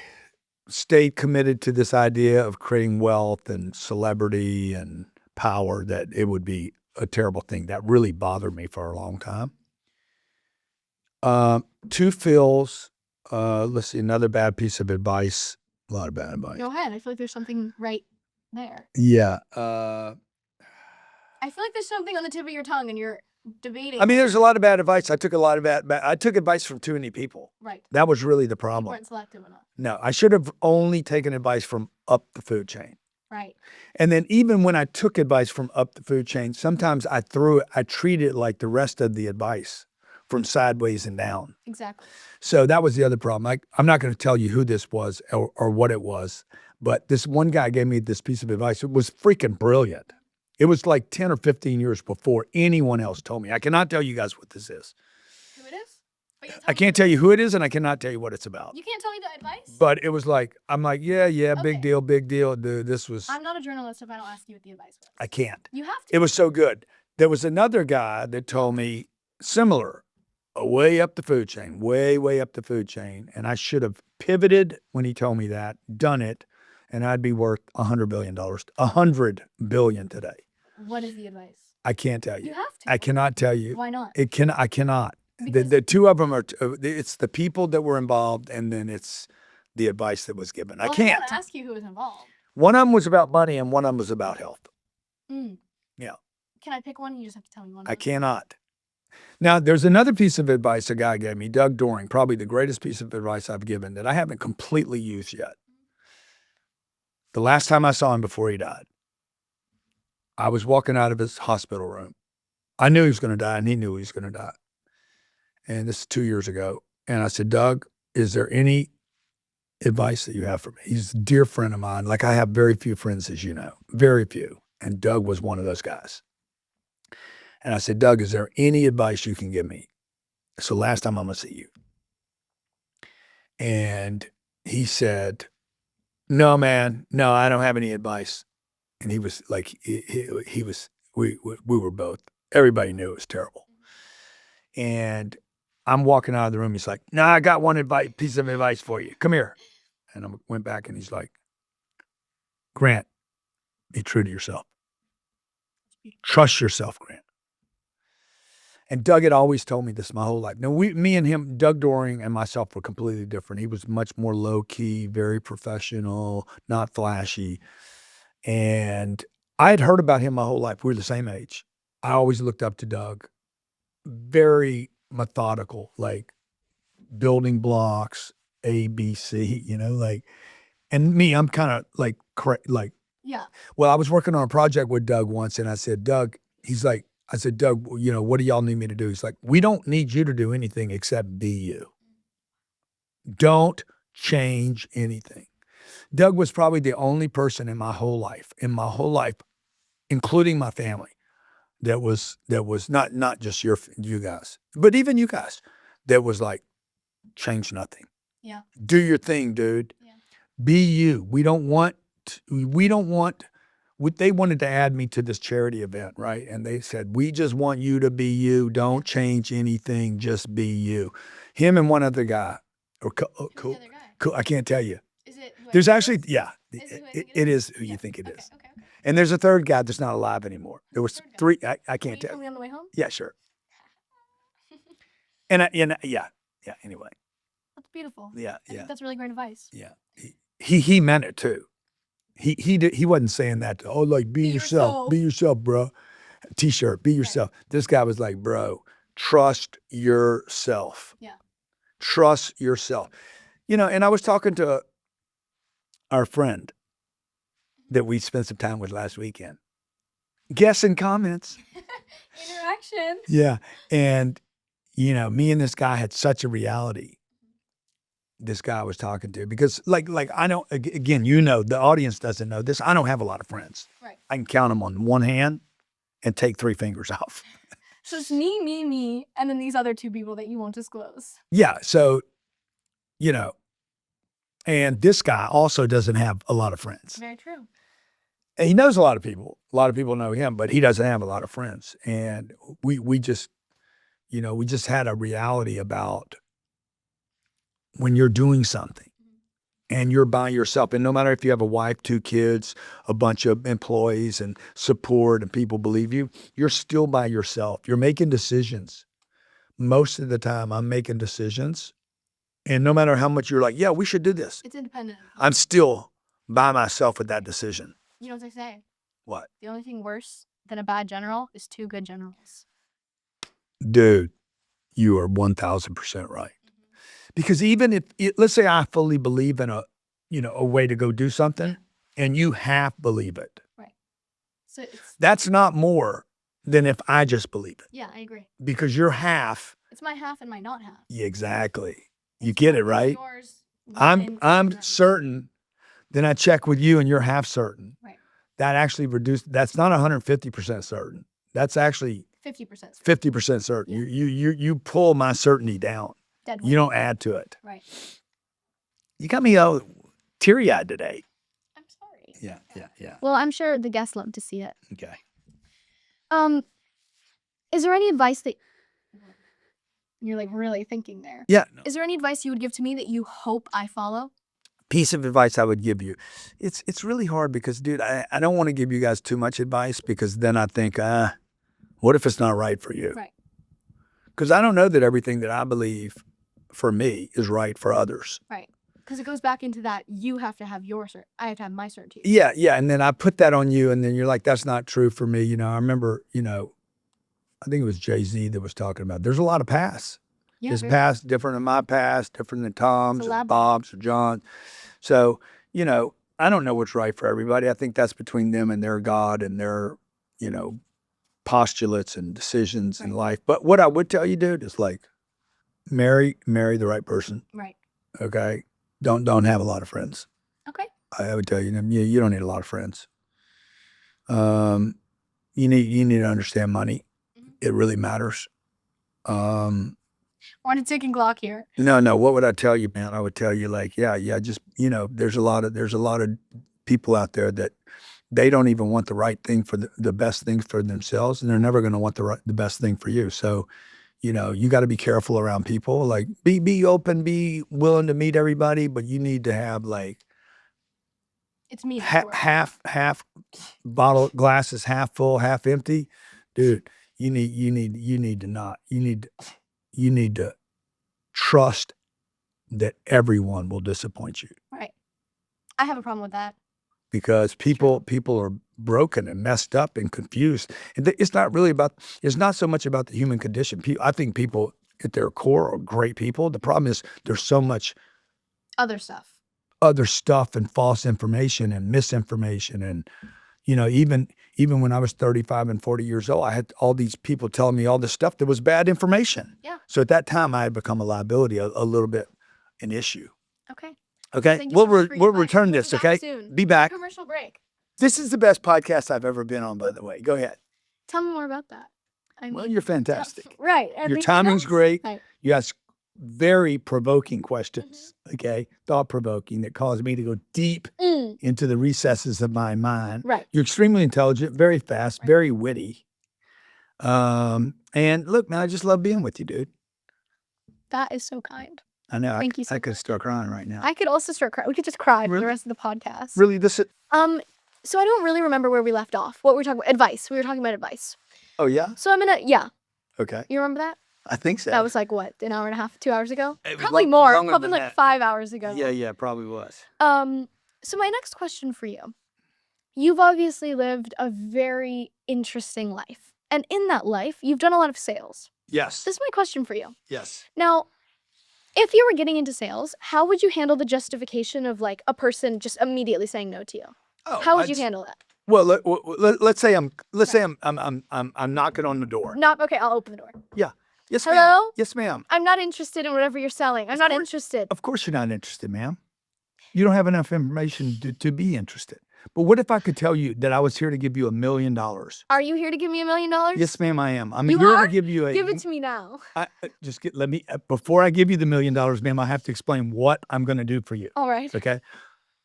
stayed committed to this idea of creating wealth and celebrity and power, that it would be a terrible thing. That really bothered me for a long time. Two Phils. Let's see, another bad piece of advice. A lot of bad advice. Go ahead. I feel like there's something right there. Yeah. I feel like there's something on the tip of your tongue and you're debating. I mean, there's a lot of bad advice. I took a lot of I took advice from too many people. Right. That was really the You problem. weren't selective enough. No, I should have only taken advice from up the food chain. Right. And then even when I took advice from up the food chain, sometimes I treated it like the rest of the advice from sideways and down. Exactly. So that was the other problem. I'm not going to tell you who this was or what it was, but this one guy gave me this piece of advice. It was freaking brilliant. It was like 10 or 15 years before anyone else told me. I cannot tell you guys what this is. Who it is? But I can't tell you who it is, and I cannot tell you what it's about. You can't tell me the advice? But it was like, I'm like, yeah, Okay. big deal, dude. This was, I'm not a journalist if I don't ask you what the advice was. I can't. You have to. It was so good. There was another guy that told me similar, way up the food chain, way up the food chain. And I should have pivoted when he told me that, done it, and I'd be worth $100 billion, $100 billion today. What is the advice? I can't tell you. You have to. I cannot tell you. Why not? I cannot. Because- The two of them are, it's the people that were involved, and then it's the advice that was given. I Well, can't. I want to ask you who was involved. One of them was about money, and one of them was about health. Mm. Yeah. Can I pick one? You just have to tell me one. I cannot. Now, there's another piece of advice a guy gave me, Doug Doring, probably the greatest piece of advice I've given that I haven't completely used yet. The last time I saw him before he died, I was walking out of his hospital room. I knew he was going to die, and he knew he was going to die. And this is 2 years ago. And I said, Doug, is there any advice that you have for me? He's a dear friend of mine. Like, I have very few friends, as you know, very few. And Doug was one of those guys. And I said, Doug, is there any advice you can give me? So last time I'm going to see you. And he said, no, man, no, I don't have any advice. And he was like, we were both, everybody knew it was terrible. And I'm walking out of the room. He's like, no, I got one piece of advice for you. Come here. And I went back and he's like, Grant, be true to yourself. Trust yourself, Grant. And Doug had always told me this my whole life. Now, me and him, Doug Doring and myself were completely different. He was much more low-key, very professional, not flashy. And I had heard about him my whole life. We were the same age. I always looked up to Doug. Very methodical, like building blocks, A, B, C, like, and me, I'm kind of like, Yeah. well, I was working on a project with Doug once and I said, Doug, I said, Doug, what do y'all need me to do? He's like, we don't need you to do anything except be you. Don't change anything. Doug was probably the only person in my whole life, including my family, that was not just you guys, but even you guys, that was like, change nothing. Yeah. Do your thing, dude. Yeah. Be you. We don't want. They wanted to add me to this charity event, right? And they said, we just want you to be you. Don't change anything. Just be you. Him and one other guy. Or Who's the other guy? cool. I can't tell you. Is it who I There's think it actually, is? yeah, Is it who I it, think it it is who Yeah. you think it Okay, is. okay. And there's a third guy that's not alive anymore. There was Third guy? three. I Will can't you tell. tell me on the way home? Yeah, sure. Yeah. Anyway, That's beautiful. yeah. I think that's really great advice. Yeah. He meant it too. He wasn't saying that to, like be yourself. Be yourself, bro. T-shirt, be yourself. This guy was like, bro, trust yourself. Yeah. Trust yourself. And I was talking to our friend that we spent some time with last weekend. Guests and comments. Interaction. Yeah. And, me and this guy had such a reality. This guy I was talking to, because like I don't, again, the audience doesn't know this. I don't have a lot of friends. Right. I can count them on one hand and take 3 fingers off. So it's me, and then these other 2 people that you won't disclose. Yeah. So, and this guy also doesn't have a lot of friends. Very true. And he knows a lot of people. A lot of people know him, but he doesn't have a lot of friends. And we just, we just had a reality about when you're doing something and you're by yourself, and no matter if you have a wife, 2 kids, a bunch of employees and support and people believe you, you're still by yourself. You're making decisions. Most of the time I'm making decisions, and no matter how much you're like, yeah, we should do this, It's independent. I'm still by myself with that decision. You know what they say? What? The only thing worse than a bad general is 2 good generals. Dude, you are 1,000% right. Because even if, let's say I fully believe in a way to go do something, and you half believe it. Right. So that's not more than if I just believe it. Yeah, I agree. Because you're half. It's my half and my not half. Yeah, exactly. You get it, right? Yours, I'm certain, then I check with you and you're half certain. Right. That actually that's not 150% certain. That's actually 50%. 50% certain. Yeah. You pull my certainty down. Dead You don't add to it. Right. You got me teary-eyed today. I'm sorry. Yeah. Well, I'm sure the guests love to see it. Okay. Is there any advice that you're like really thinking there? Yeah. No. Is there any advice you would give to me that you hope I follow? Piece of advice I would give you. It's really hard because, dude, I don't want to give you guys too much advice, because then I think, what if it's not right for you? Right. Because I don't know that everything that I believe for me is right for others. Right. Because it goes back into that you have to have I have to have my certainty. Yeah. And then I put that on you, and then you're like, that's not true for me. I remember, I think it was Jay-Z that was talking about, there's a lot of paths. Yeah, His past different than my past, different than Tom's, or Bob's, or John. So, I don't know what's right for everybody. I think that's between them and their God and their, postulates and decisions in life. But what I would tell you, dude, is like, marry the right person. Right. Okay. Don't have a lot of friends. Okay. I would tell you, you don't need a lot of friends. You need to understand money. Mm-hmm. It really matters. Want a ticking clock here. No. What would I tell you, man? I would tell you, like, just, there's a lot of people out there that they don't even want the right thing for the best thing for themselves, and they're never going to want the best thing for you. So, you got to be careful around people. Like, be open, be willing to meet everybody, but you need to have like, it's me. Half bottle glasses, half full, half empty, dude. You need to trust that everyone will disappoint you. Right. I have a problem with that. Because people are broken and messed up and confused. And it's not so much about the human condition. I think people at their core are great people. The problem is there's so much other stuff and false information and misinformation. And, even when I was 35 and 40 years old, I had all these people telling me all this stuff that was bad information. Yeah. So at that time I had become a liability, a little bit an issue. Okay. Okay, we'll return this. Okay, soon. Be back. Commercial break. This is the best podcast I've ever been on, by the way. Go ahead. Tell me more about that. Well, you're fantastic. Right. Your timing's great. Right. You ask very provoking questions, okay? Thought-provoking that cause me to go deep into the recesses of my mind. Right. You're extremely intelligent, very fast, very witty. And look, man, I just love being with you, dude. That is so kind. I know. Thank you so I could much. start crying right now. I could also start crying. We could just cry for Really? the rest of the podcast. Really, this is. So I don't really remember where we left off. What were we talking about? Advice. We were talking about advice. Oh yeah. So I'm gonna, yeah. Okay. You remember that? I think so. That was like what, an hour and a half, 2 hours ago? It was Probably long- more. longer Probably than like that. 5 hours ago. Yeah, probably was. So my next question for you. You've obviously lived a very interesting life. And in that life, you've done a lot of sales. Yes. This is my question for you. Yes. Now, if you were getting into sales, how would you handle the justification of like a person just immediately saying no to you? Oh, How would you handle that? Well, let's say I'm knocking on the door. Not okay. I'll open the door. Yes, ma'am. Hello? Yes, ma'am. I'm not interested in whatever you're selling. I'm not course. interested. Of course you're not interested, ma'am. You don't have enough information to be interested. But what if I could tell you that I was here to give you $1 million? Are you here to give me $1 million? Yes, ma'am, I am. I'm You here are? to give you a. Give it to me now. Let me before I give you the $1 million, ma'am. I have to explain what I'm going to do for you. All right. Okay.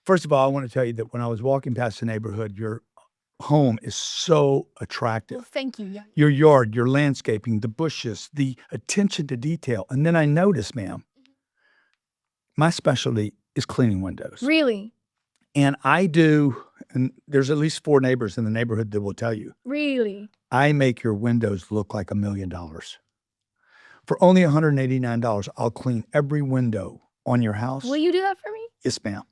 First of all, I want to tell you that when I was walking past the neighborhood, your home is so attractive. Well, thank you. Yeah. Your yard, your landscaping, the bushes, the attention to detail. And then I noticed, ma'am, my specialty is cleaning windows. Really? And I do, and there's at least 4 neighbors in the neighborhood that will tell you, Really? I make your windows look like $1 million. For only $189, I'll clean every window on your house. Will you do that for me? Yes, ma'am.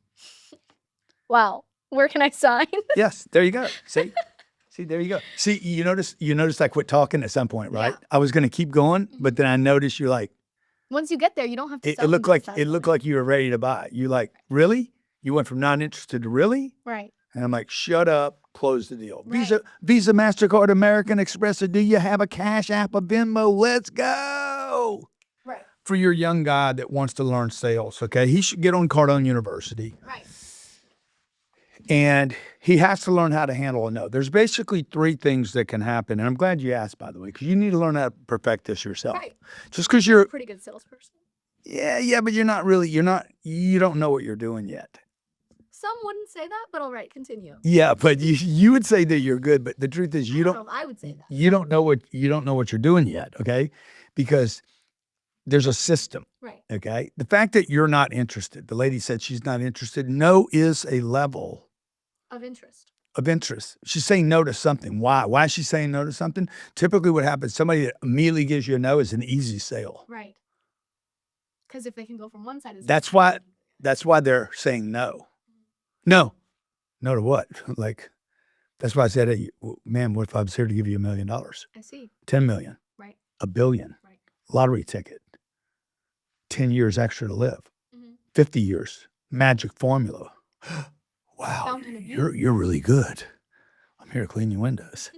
Wow. Where can I sign? Yes, there you go. See, there you go. See, you notice I quit talking at some point, right? Yeah. I was going to keep going, but then I noticed you're like, Once you get there, you don't have to it sell looked them like to it looked like you were ready to buy. You like, really? You went from not interested to really? Right. And I'm like, shut up, close the deal. Right. Visa, MasterCard, American Express, or do you have a Cash App, a Venmo? Let's go. Right. For your young guy that wants to learn sales, okay? He should get on Cardone University. Right. And he has to learn how to handle a no. There's basically 3 things that can happen. And I'm glad you asked, by the way, because you need to learn how to perfect this yourself. Right. Just because you're, Pretty good salesperson. yeah, but you don't know what you're doing yet. Some wouldn't say that, but all right, continue. Yeah, but you would say that you're good, but the truth is I don't know if I would say that. you don't know what you're doing yet, okay? Because there's a system, Right. okay? The fact that you're not interested, the lady said she's not interested, no is a level Of interest. of interest. She's saying no to something. Why? Why is she saying no to something? Typically what happens, somebody that immediately gives you a no is an easy sale. Right. Because if they can go from one side, That's why they're saying no. No. No to what? Like, that's why I said, hey, man, what if I was here to give you $1 million? I see. 10 million, Right. $1 billion, Right. lottery ticket, 10 years extra to live, Mm-hmm. 50 years, magic formula. Wow, Fountain of youth. you're really good. I'm here to clean your windows.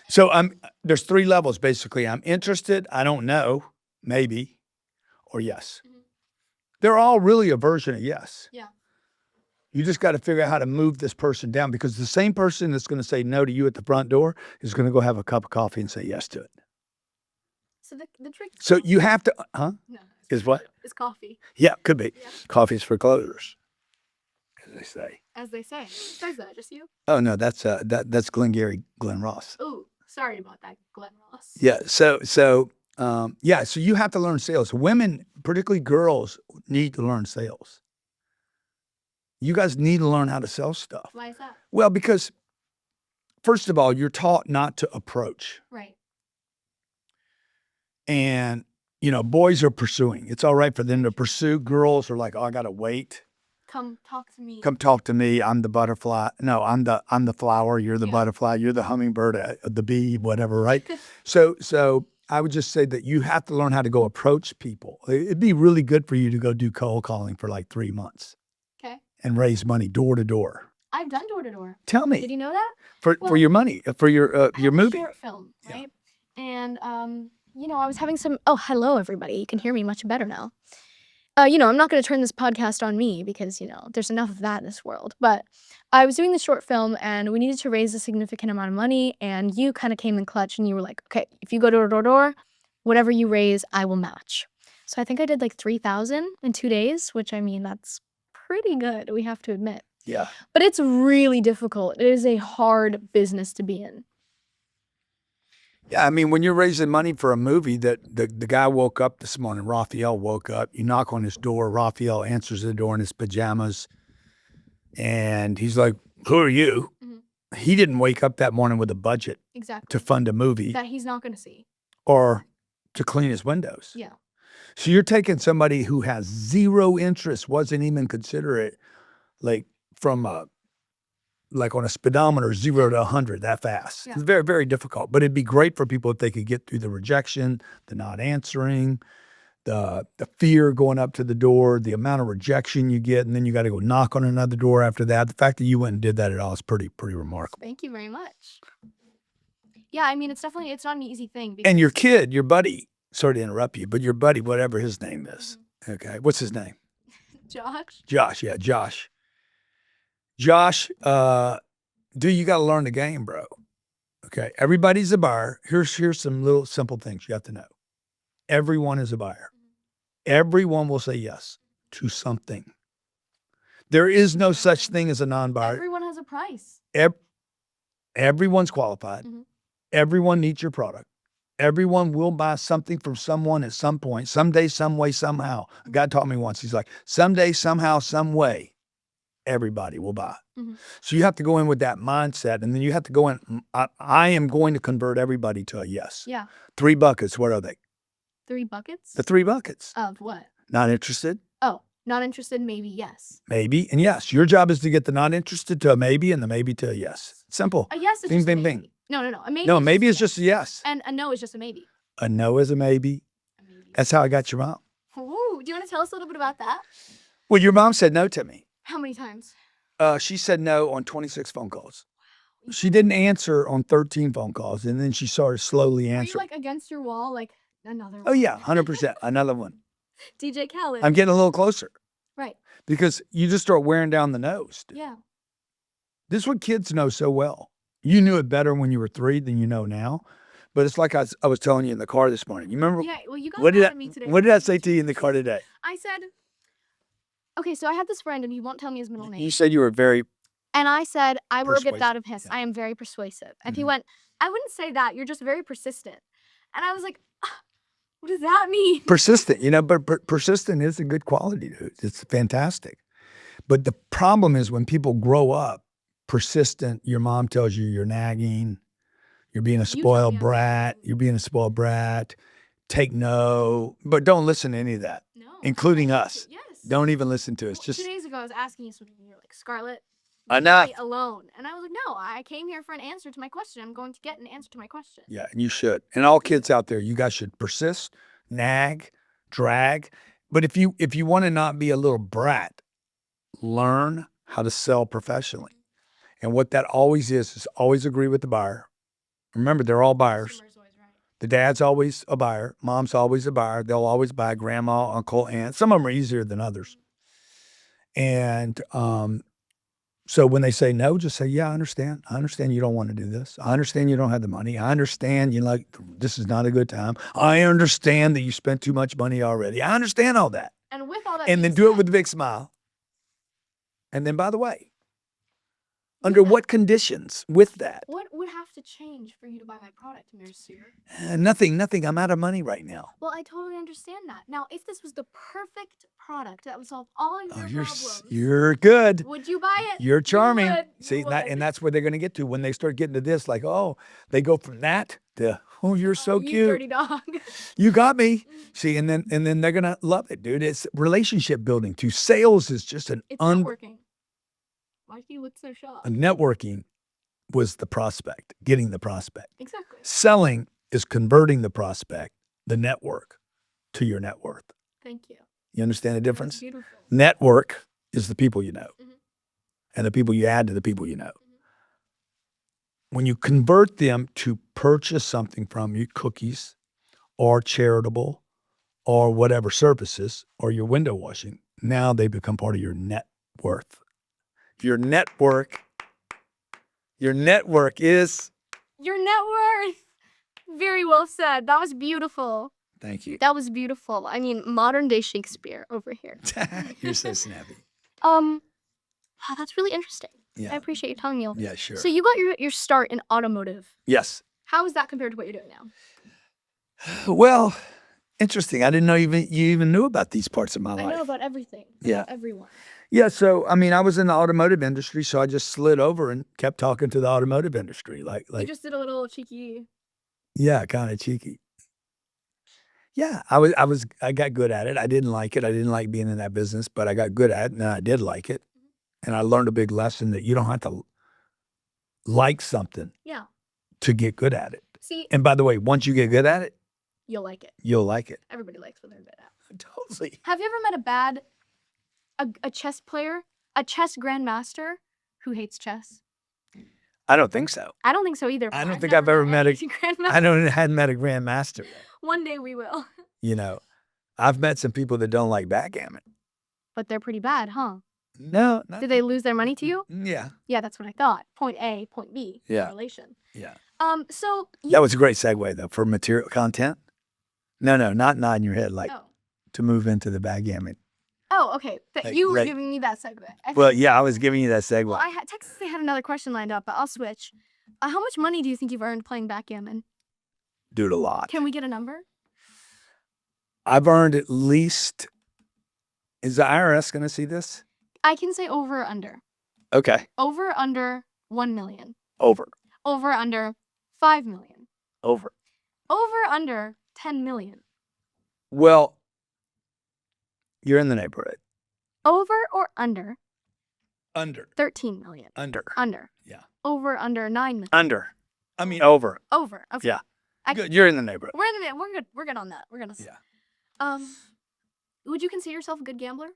So there's 3 levels basically. I'm interested, I don't know, maybe, or yes. Mhm. They're all really a version of yes. Yeah. You just got to figure out how to move this person down, because the same person that's going to say no to you at the front door is going to go have a cup of coffee and say yes to it. So the trick. So you have to, huh? No. Is what? It's coffee, Yeah, could be. Yeah. Coffee's for closers, as they say. as they say. Who says that? Just you? Oh no, that's Glengarry Glen Ross. Ooh, sorry about that, Glenn Ross. Yeah. So you have to learn sales. Women, particularly girls, need to learn sales. You guys need to learn how to sell stuff. Why is that? Well, because first of all, you're taught not to approach. Right. And, boys are pursuing. It's all right for them to pursue. Girls are like, oh, I got to wait. Come talk to me. Come talk to me. I'm the butterfly. No, I'm the flower. You're the Yeah. butterfly. You're the hummingbird, the bee, whatever, right? So I would just say that you have to learn how to go approach people. It'd be really good for you to go do cold calling for like 3 months Okay. and raise money door to door. I've done door to door. Tell Did me you know that? for Well, your money, for your I have a movie. short film, Yeah. right? And I was having some. Oh, hello everybody. You can hear me much better now. I'm not going to turn this podcast on me because there's enough of that in this world. But I was doing the short film and we needed to raise a significant amount of money. And you kind of came in clutch and you were like, okay, if you go door to door, whatever you raise, I will match. So I think I did like 3,000 in 2 days, which I mean, that's pretty good, we have to admit. Yeah. But it's really difficult. It is a hard business to be in. Yeah, I mean, when you're raising money for a movie, that the guy woke up this morning, Raphael woke up, you knock on his door, Raphael answers the door in his pajamas, and he's like, "Who are you?" He didn't wake up that morning with a budget Exactly. to fund a movie That he's not gonna see. or to clean his windows. Yeah. So you're taking somebody who has zero interest, wasn't even considerate, like from like on a speedometer, 0 to 100 that fast. Yeah. It's very, very difficult. But it'd be great for people if they could get through the rejection, the not answering, the fear going up to the door, the amount of rejection you get, and then you got to go knock on another door after that. The fact that you went and did that at all is pretty remarkable. Thank you very much. Yeah, I mean, it's not an easy thing. And your kid, your buddy, sorry to interrupt you, but your buddy, whatever his name is, okay, what's his name? Josh? Josh, yeah, Josh. Josh, dude, you got to learn the game, bro. Okay, everybody's a buyer. Here's some little simple things you have to know. Everyone is a buyer. Everyone will say yes to something. There is no such thing as a non-buyer. Everyone has a price. Everyone's qualified. Everyone needs your product. Everyone will buy something from someone at some point, someday, some way, somehow. A guy taught me once, he's like, someday, somehow, some way, everybody will buy. So you have to go in with that mindset, and then you have to go in, I am going to convert everybody to a yes. Yeah. 3 buckets, what are they? 3 buckets? The 3 buckets. Of what? Not interested, Oh, not interested, maybe yes. maybe, and yes. Your job is to get the not interested to a maybe and the maybe to a yes. Simple. A yes is Bing, just bing, a bing. maybe. No. A maybe. No, maybe is just a yes. And a no is just a maybe. A no is a maybe. A maybe. That's how I got your mom. Ooh, do you want to tell us a little bit about that? Well, your mom said no to me. How many times? She said no on 26 phone calls. She didn't answer on 13 phone calls, and then she started slowly Are you answering. like against your wall, like another one? Oh, yeah, 100%. Another one. DJ Khaled. I'm getting a little closer Right. because you just start wearing down the nose. Dude. Yeah. This is what kids know so well. You knew it better when you were 3 than you know now. But it's like I was telling you in the car this morning. You remember? Yeah, well, you got What mad did at me today. What did I say to you in the car today? I said, okay, so I had this friend and he won't tell me his middle name. You said you were very And I said, I will get Persuasive, that of his. yeah. I am very persuasive. And he went, I wouldn't say that. You're just very persistent. And I was like, what does that mean? persistent, but persistent is a good quality, dude. It's fantastic. But the problem is when people grow up persistent, your mom tells you you're nagging, you're being a tell me spoiled I'm brat, you're being a spoiled brat, take no, but don't listen to any of that, No. including us. Yes. Don't even listen to us. Well, Just 2 days ago, I was asking you something. And you're like, Scarlett, enough. leave me alone. And I was like, no, I came here for an answer to my question. I'm going to get an answer to my question. Yeah, and you should. And all kids out there, you guys should persist, nag, drag. But if you want to not be a little brat, learn how to sell professionally. And what that always is always agree with the buyer. Remember, they're all buyers. Customer's always right. The dad's always a buyer. Mom's always a buyer. They'll always buy grandma, uncle, aunt. Some of them are easier than others. And so when they say no, just say, yeah, I understand. I understand you don't want to do this. I understand you don't have the money. I understand this is not a good time. I understand that you spent too much money already. I understand all that. And with all that And then being do it said, with a big smile. And then, by the way, under what conditions with that? what would have to change for you to buy my product, Mirasir? Nothing. I'm out of money right now. Well, I totally understand that. Now, if this was the perfect product that would solve all of your You're problems, you're good. would you buy it? You're charming. would. See, You and would. that's where they're going to get to when they start getting to this. Like, oh, they go from that to, oh, you're so You cute. dirty dog. You got me. See, and then they're going to love it, dude. It's relationship building too. Sales is just It's networking. Why do you look so shocked? networking was the prospect, getting the prospect. Exactly. Selling is converting the prospect, the network, to your net worth. Thank you. You understand the That's difference? beautiful. Network is the people you know, Mhm. and the people you add to the people you know. When you convert them to purchase something from you, cookies or charitable or whatever services or your window washing, now they become part of your net worth. Your network is, Your net worth. Very well said. That was beautiful. Thank you. That was beautiful. I mean, modern day Shakespeare over here. You're so snappy. Wow, that's really interesting. I Yeah. appreciate you telling me all. Yeah, sure. So you got your start in automotive. Yes. How is that compared to what you're doing now? Well, interesting. I didn't know you even knew about these parts of my I life. know about everything. Yeah. About everyone. Yeah, so I mean, I was in the automotive industry, so I just slid over and kept talking to the automotive industry, like You just did a little cheeky. yeah, kind of cheeky. Yeah, I got good at it. I didn't like it. I didn't like being in that business, but I got good at it, and I did like it. And I learned a big lesson that you don't have to like something Yeah. to get good at it. See, And by the way, once you get good at it, you'll like it. you'll like it. Everybody likes what they're good at. Totally. Have you ever met a chess player, a chess grandmaster who hates chess? I don't think so. I don't think so either. I but don't think I've ever met any a- grandmaster. hadn't met a grandmaster yet. One day we will. You know, I've met some people that don't like backgammon. But they're pretty bad, huh? No, not, Did they lose their money to you? yeah, Yeah, that's what I thought. Point A, point B. Yeah. Correlation. yeah. So you, That was a great segue though for material content. No, not nodding your head like oh. to move into the backgammon. Oh, okay. Like, You were right. giving me that segue. Well, yeah, I was giving you that segue. Well, Texas they had another question lined up, but I'll switch. How much money do you think you've earned playing backgammon? Dude, a lot. Can we get a number? I've earned at least. Is the IRS going to see this? I can say over or under. Okay, Over under 1 million. over, Over under 5 million. over. Over under 10 million. Well, you're in the neighborhood. Over or under Under, 13 million. under, Under. Yeah. Over under 9 million. under. I mean, over. Over. Okay. Yeah. I- Good. You're in the neighborhood. We're in the, we're good. We're good on that. We're gonna. Yeah. Would you consider yourself a good gambler?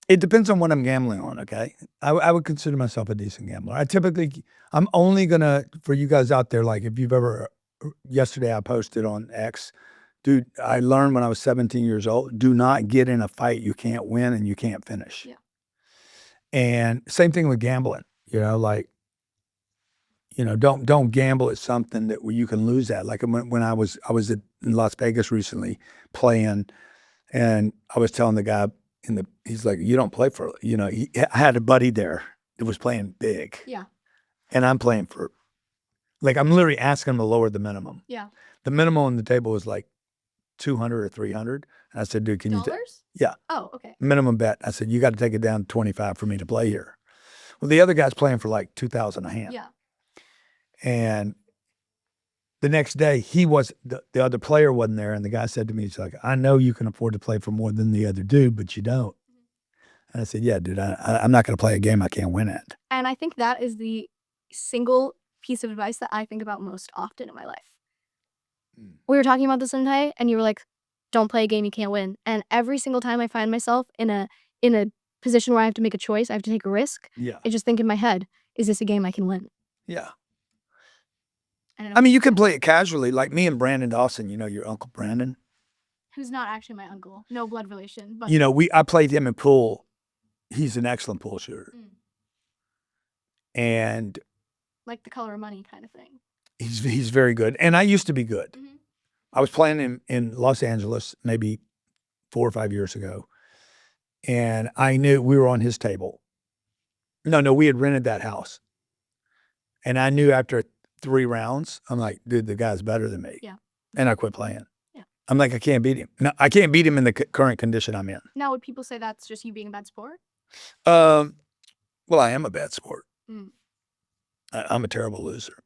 It depends on what I'm gambling on, okay? I would consider myself a decent gambler. I'm only gonna, for you guys out there, like if you've ever, yesterday I posted on X, dude, I learned when I was 17 years old, do not get in a fight you can't win and you can't finish. Yeah. And same thing with gambling, like, don't gamble at something that where you can lose at. Like when I was in Las Vegas recently playing, and I was telling the guy he's like, you don't play for, I had a buddy there that was playing big. Yeah. And I'm playing for, like, I'm literally asking him to lower the minimum. Yeah. The minimum on the table was like 200 or 300. And I said, dude, can you take Dollars? Yeah. Oh, okay. minimum bet? I said, you got to take it down to 25 for me to play here. Well, the other guy's playing for like 2,000 a hand. Yeah. And the next day, the other player wasn't there, and the guy said to me, he's like, I know you can afford to play for more than the other dude, but you don't. And I said, yeah, dude, I'm not going to play a game I can't win at. And I think that is the single piece of advice that I think about most often in my life. We were talking about this one day, and you were like, don't play a game you can't win. And every single time I find myself in a position where I have to make a choice, I have to take a risk, Yeah. I just think in my head, is this a game I can win? Yeah. I I mean, you can play it casually, like me and Brandon Dawson, your Uncle Brandon. who's not actually my uncle, no blood relation, but I played him in pool. He's an excellent pool shooter. Mm. And like the color of money kind of thing. he's very good. And I used to be good. Mhm. I was playing in Los Angeles maybe 4 or 5 years ago. And I knew we were on his table. No, we had rented that house. And I knew after 3 rounds, I'm like, dude, the guy's better than me. Yeah. And I quit playing. Yeah. I'm like, I can't beat him. No, I can't beat him in the current condition I'm in. Now, would people say that's just you being a bad sport? Well, I am a bad sport. Mm. I'm a terrible loser.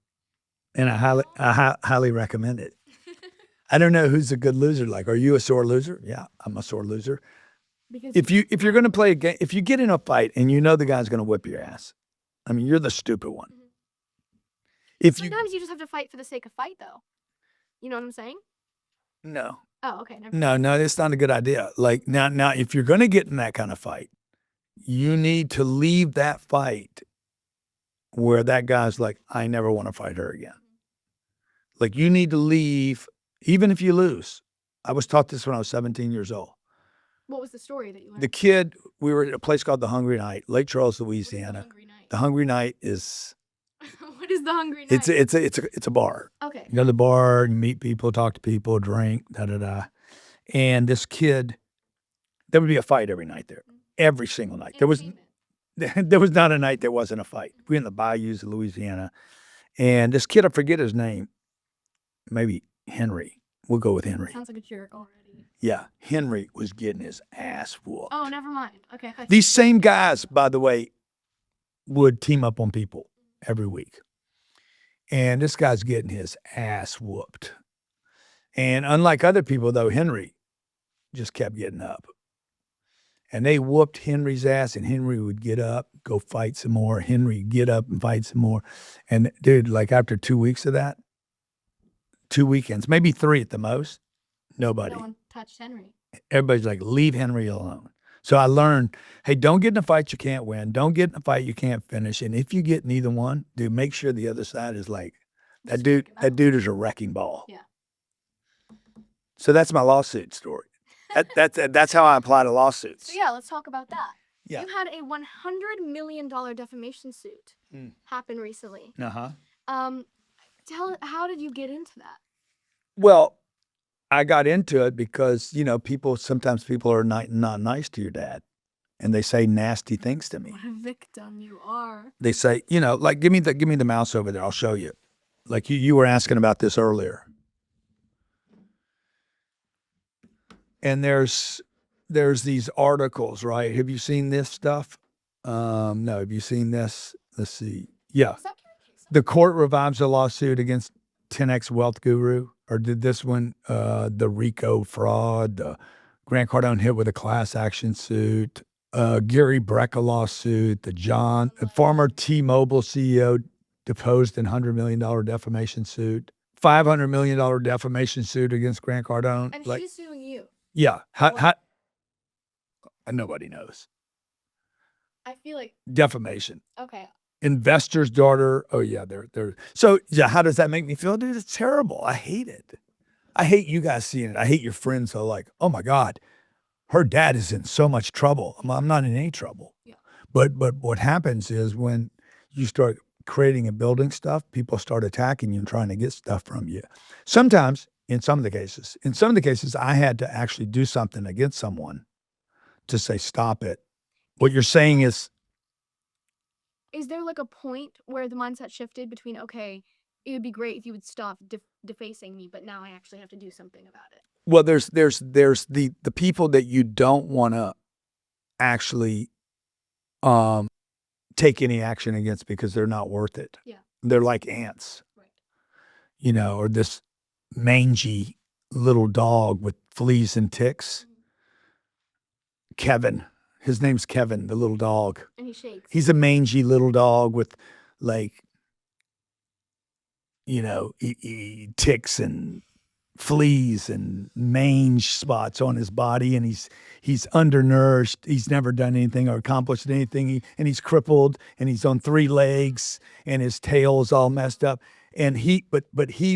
And I highly recommend it. I don't know who's a good loser. Like, are you a sore loser? Yeah, I'm a sore loser. Because If you're going to play a game, if you get in a fight and you know the guy's going to whip your ass, I mean, you're the stupid one. Mhm. If you sometimes you just have to fight for the sake of fight, though. You know what I'm saying? no, Oh, okay. Never no, that's not a good idea. Like now, if you're going to get in that kind of fight, you need to leave that fight where that guy's like, I never want to fight her again. Like you need to leave, even if you lose. I was taught this when I was 17 years old. What was the story that you learned? The kid, we were at a place called the Hungry Night, Lake Charles, What is the Louisiana. Hungry Night? The Hungry Night is What is is the hungry night? It's a bar. Okay. You go to the bar, you meet people, talk to people, drink, da da da. And this kid, there would be a fight every night there, every single night. There was not a night there wasn't a fight. We're in the bayous of Louisiana, and this kid, I forget his name, maybe Henry. We'll go with Henry. Sounds like a jerk already. Yeah, Henry was getting his ass whooped. Oh, never mind. Okay. These same guys, by the way, would team up on people every week. And this guy's getting his ass whooped. And unlike other people, though, Henry just kept getting up. And they whooped Henry's ass, and Henry would get up, go fight some more. Henry would get up and fight some more. And dude, like after 2 weeks of that, 2 weekends, maybe 3 at the most, nobody. No one touched Henry. Everybody's like, leave Henry alone. So I learned, hey, don't get in a fight you can't win. Don't get in a fight you can't finish. And if you get in either one, dude, make sure the other side is like, that dude is a wrecking ball. Yeah. So that's my lawsuit story. That's how I apply to lawsuits. So yeah, let's talk about that. Yeah. You had a $100 million defamation suit happen recently. Uh-huh. How did you get into that? Well, I got into it because, sometimes people are not nice to your dad, and they say nasty things to me. What a victim you are. They say, like, give me the mouse over there. I'll show you. Like you were asking about this earlier. And there's these articles, right? Have you seen this stuff? No. Have you seen this? Let's see. Yeah. Is that The court revives a lawsuit against 10X Wealth Guru, or did this one, the RICO fraud, the Grant Cardone hit with a class action suit, Gary Brecka lawsuit, the former T-Mobile CEO deposed in $100 million defamation suit, $500 million defamation suit against Grant Cardone. And she's suing you. Yeah. How, nobody knows. I feel like, Defamation. okay. Investor's daughter. Oh yeah, they're. So yeah, how does that make me feel, dude? It's terrible. I hate it. I hate you guys seeing it. I hate your friends who are like, oh my God, her dad is in so much trouble. I'm not in any trouble. Yeah. But what happens is when you start creating and building stuff, people start attacking you and trying to get stuff from you. Sometimes, in some of the cases, I had to actually do something against someone to say, stop it. What you're saying is there like a point where the mindset shifted between, okay, it would be great if you would stop defacing me, but now I actually have to do something about it? well, there's the people that you don't want to actually take any action against because they're not worth it. Yeah. They're like ants, Right. Or this mangy little dog with fleas and ticks. Kevin. His name's Kevin, the little dog. And he shakes. He's a mangy little dog with like, ticks and fleas and mange spots on his body, and he's undernourished. He's never done anything or accomplished anything, and he's crippled, and he's on 3 legs, and his tail is all messed up. And he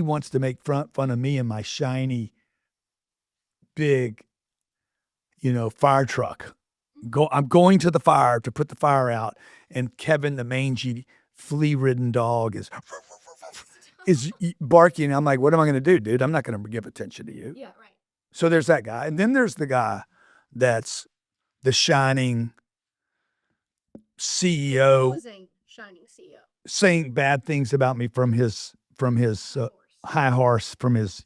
wants to make fun of me and my shiny, big, fire truck. I'm going to the fire to put the fire out, and Kevin, the mangy, flea-ridden dog, is barking. I'm like, what am I going to do, dude? I'm not going to give attention to you. Yeah, right. So there's that guy, and then there's the guy that's the shining CEO, Opposing shining CEO. saying bad things about me from his high horse, from his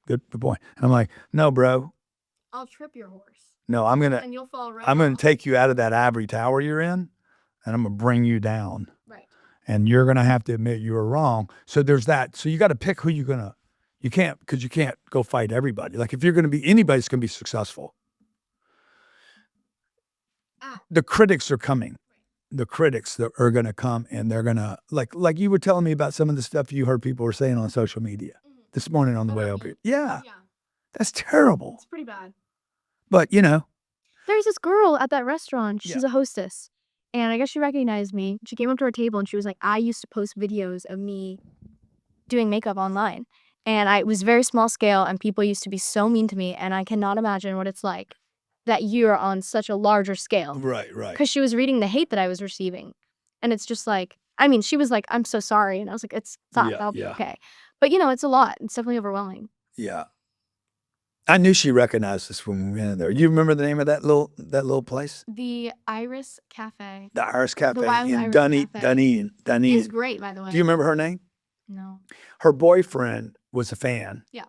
good boy. And I'm like, no, bro, I'll trip your horse. no, I'm And you'll fall right gonna off. take you out of that ivory tower you're in, and I'm gonna bring you down. Right. And you're gonna have to admit you were wrong. So there's that. So you got to pick who you're gonna. You can't go fight everybody. Like if you're gonna be anybody's gonna be successful. The critics are coming. The critics that are gonna come, and they're gonna like you were telling me about some of the stuff you heard people were saying on social media this morning on the way over here. Yeah, Yeah. that's terrible. It's pretty bad. But There's this girl at that restaurant. She's Yeah. a hostess. And I guess she recognized me. She came up to our table and she was like, I used to post videos of me doing makeup online. And it was very small scale, and people used to be so mean to me. And I cannot imagine what it's like that you're on such a larger scale. right. Because she was reading the hate that I was receiving. And it's just like, I mean, she was like, "I'm so sorry," and I was like, "It's fine. Yeah, That'll be yeah. okay." But you know, it's a lot. It's definitely overwhelming. Yeah. I knew she recognized us when we went in there. You remember the name of that little place? The Iris Cafe. The Iris Cafe Wild in Iris Dunedin. Cafe. Dunedin. It's Dunedin. great, by the way. Do you remember her name? No. Her boyfriend was a fan. Yeah.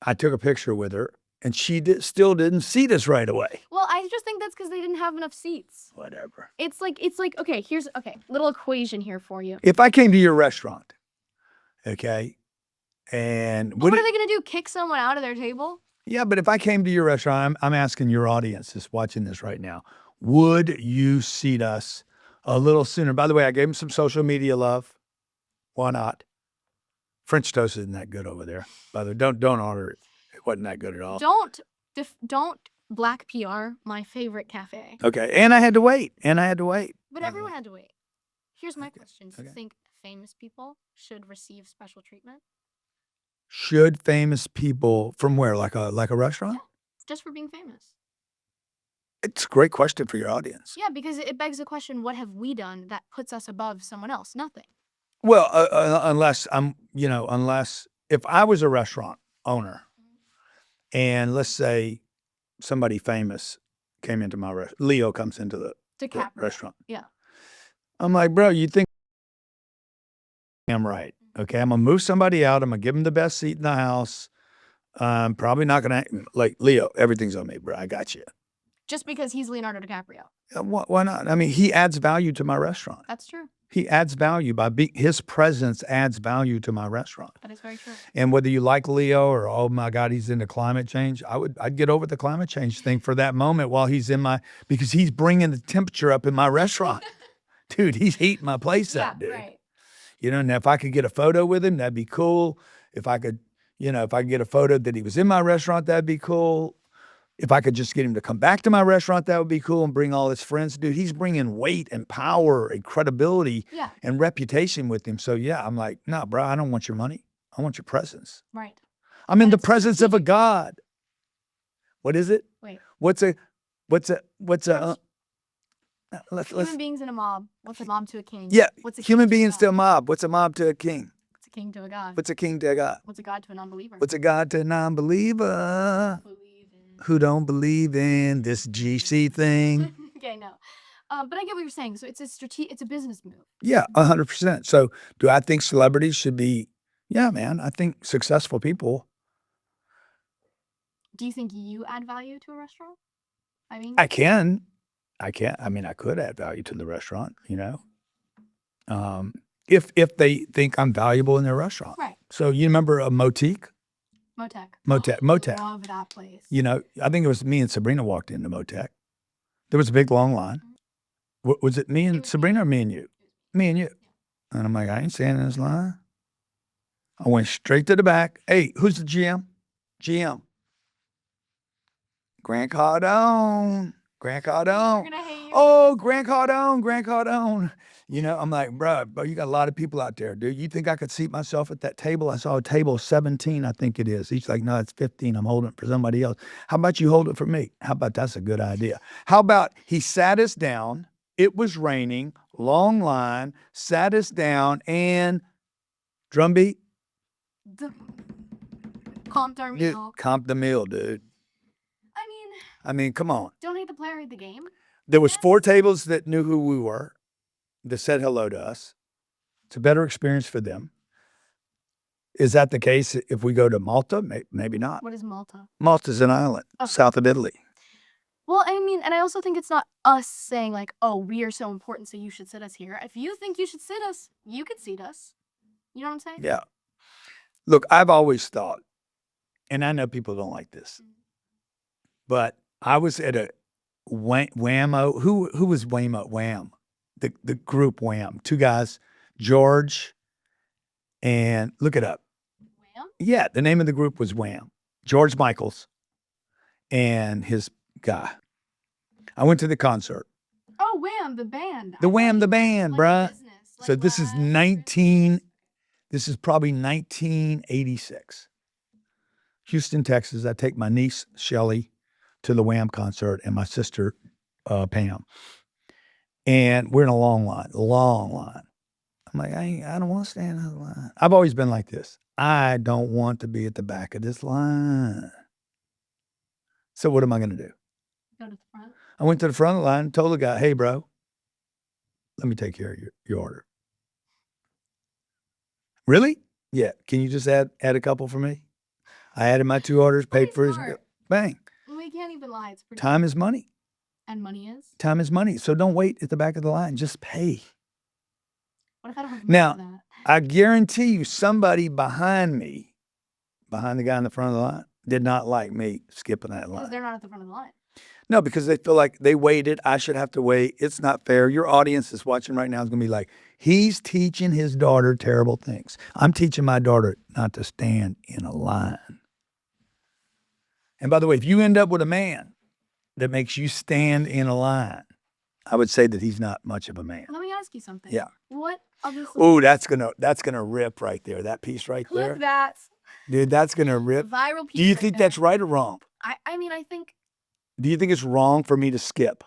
I took a picture with her, and she still didn't seat us right away. Well, I just think that's because they didn't have enough seats. Whatever. It's like okay. Here's little equation here for you. If I came to your restaurant, okay, and What are they gonna do? Kick someone out of their table? yeah, but if I came to your restaurant, I'm asking your audience that's watching this right now, would you seat us a little sooner? By the way, I gave him some social media love. Why not? French toast isn't that good over there. By the way, don't order it. It wasn't that good at all. Don't black PR my favorite cafe. Okay, and I had to wait. But everyone had to wait. Here's my question: Do you okay. think famous people should receive special treatment Should famous people from where? Like a restaurant? just for being famous? It's a great question for your audience. Yeah, because it begs the question: what have we done that puts us above someone else? Nothing. Well, unless if I was a restaurant owner, and let's say somebody famous came into my restaurant, Leo comes into the DiCaprio. restaurant. Yeah. I'm like, bro, you think I'm right? Okay, I'm gonna move somebody out. I'm gonna give him the best seat in the house. I'm probably not gonna like Leo. Everything's on me, bro. I got you. Just because he's Leonardo DiCaprio. Why not? I mean, he adds value to my restaurant. That's true. He adds value by his presence adds value to my restaurant. That is very true. And whether you like Leo or oh my God, he's into climate change, I'd get over the climate change thing for that moment while he's because he's bringing the temperature up in my restaurant, dude. He's heating my place up, dude. Right. You know, and if I could get a photo with him, that'd be cool. If I could get a photo that he was in my restaurant, that'd be cool. If I could just get him to come back to my restaurant, that would be cool, and bring all his friends. Dude, he's bringing weight and power and credibility and reputation with him. So, yeah, I'm like, no, bro, I don't want your money. I want your presence. Right. I'm in the presence of a God. What is it? Wait. What's a Human beings in a mob. What's a mob to a king? Yeah, What's a king human to a beings god? to a mob. What's a mob to a king? What's a king to a god? What's a king to a God? What's a god to a non-believer? What's a God to a non-believer Believe in. who don't believe in this GC thing? Okay, no. But I get what you're saying. So it's a business move. Yeah, 100%. So do I think celebrities should be, yeah, man, I think successful people. Do you think you add value to a restaurant? I mean, I can. I mean, I could add value to the restaurant, you know, if they think I'm valuable in their restaurant. right. So you remember a Motique? Motec. Motek. Love that place. You know, I think it was me and Sabrina walked into Motek. There was a big long line. Was it me and was Sabrina or me and you? Me and you. And I'm like, I ain't standing in this line. I went straight to the back. Hey, who's the GM? GM. Grant Cardone. They're gonna hate you. Oh, Grant Cardone. You know, I'm like, bro, you got a lot of people out there, dude. You think I could seat myself at that table? I saw a table 17, I think it is. He's like, no, it's 15. I'm holding it for somebody else. How about you hold it for me? How about that's a good idea? How about he sat us down? It was raining, long line, sat us down, and drumbeat. Comped our Dude, meal. comp the meal, dude. I mean, come on. Don't hate the player, hate the game. There was 4 tables that knew who we were, that said hello to us. It's a better experience for them. Is that the case if we go to Malta? Maybe not. What is Malta? Malta's an island, Oh. south of Italy. Well, I mean, and I also think it's not us saying like, oh, we are so important, so you should sit us here. If you think you should sit us, you could seat us. You know what I'm saying? Yeah. Look, I've always thought, and I know people don't like this, but I was at a Whammo. Who was Whammo? Wham. The group Wham. 2 guys, George and look it up. Wham? Yeah, the name of the group was Wham. George Michaels and his guy. I went to the concert. Oh, Wham, the band. The Wham, the band, Like a bruh. business, So like this is Wham. this is probably 1986. Houston, Texas. I take my niece, Shelly, to the Wham concert and my sister, Pam. And we're in a long line. I'm like, I don't want to stand in the line. I've always been like this. I don't want to be at the back of this line. So what am I going to do? Go to the front. I went to the front of the line, told the guy, hey, bro, let me take care of your order. Really? Yeah. Can you just add a couple for me? I added my 2 orders, paid for his smart. bang. We can't even lie. It's pretty. Time is money. And money is. Time is money. So don't wait at the back of the line. Just pay. What if I don't have Now, money for that? I guarantee you somebody behind me, behind the guy in the front of the line, did not like me skipping that Because line. they're not at the front of the line. No, because they feel like they waited. I should have to wait. It's not fair. Your audience is watching right now is going to be like, he's teaching his daughter terrible things. I'm teaching my daughter not to stand in a line. And by the way, if you end up with a man that makes you stand in a line, I would say that he's not much of a man. Let me ask you something. Yeah. What of this? Oh, that's gonna rip right there. That piece right there, Clip that. dude. That's gonna rip. Viral piece. Do you right think there. that's right or wrong? I mean, I think Do you think it's wrong for me to skip?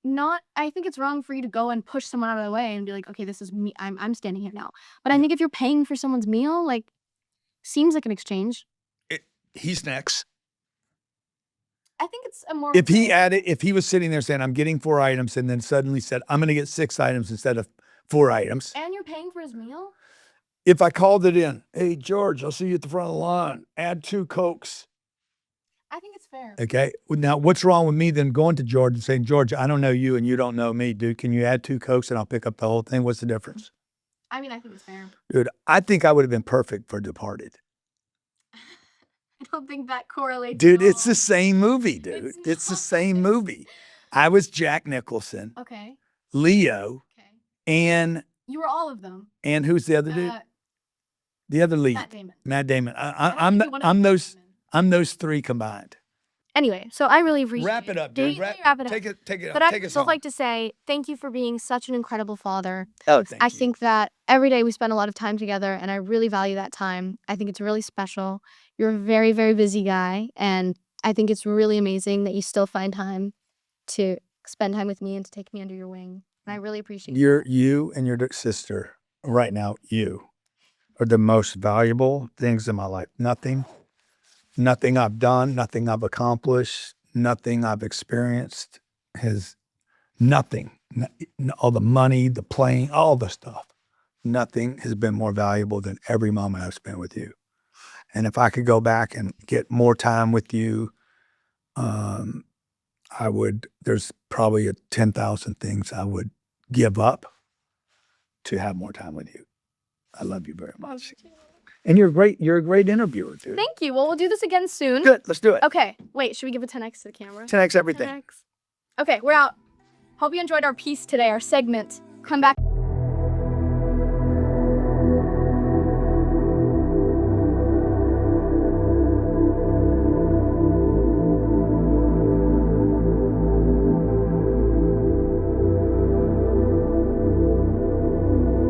not. I think it's wrong for you to go and push someone out of the way and be like, okay, this is me. I'm standing here now. But I think if you're paying for someone's meal, like, seems like an exchange. He's next. I think it's a more. If he was sitting there saying, I'm getting 4 items, and then suddenly said, I'm going to get 6 items instead of 4 items. And you're paying for his meal. If I called it in, hey, George, I'll see you at the front of the line. Add 2 Cokes. I think it's fair. Okay. Now, what's wrong with me then going to George and saying, George, I don't know you and you don't know me, dude. Can you add 2 Cokes and I'll pick up the whole thing? What's the difference? I mean, I think it's fair. Dude, I think I would have been perfect for Departed. I don't think that correlates. Dude, at it's all. the same movie, dude. It's the not. same movie. I was Jack Nicholson, Okay. Leo, Okay. and You were all of them. who's the other dude? The other lead. Matt Damon. Matt Damon. I don't think one of I'm them was those Damon. I'm those 3 combined. Anyway, so I really appreciate. Wrap it up, Do dude. you wrap it up? Take it But I'd take us also home. like to say thank you for being such an incredible father. Oh, thank I you. think that every day we spend a lot of time together, and I really value that time. I think it's really special. You're a very, very busy guy, and I think it's really amazing that you still find time to spend time with me and to take me under your wing. And I really appreciate that. You and your sister right now, you are the most valuable things in my life. Nothing I've done, nothing I've accomplished, nothing I've experienced has nothing. All the money, the playing, all the stuff. Nothing has been more valuable than every moment I've spent with you. And if I could go back and get more time with you, I would. There's probably 10,000 things I would give up to have more time with you. I love you very much. And you're a great interviewer, dude. Thank you. Well, we'll do this again soon. Good, let's do it. Okay. Wait, should we give a 10x to the camera? 10x everything. 10x. Okay, we're out. Hope you enjoyed our piece today, our segment. Come back.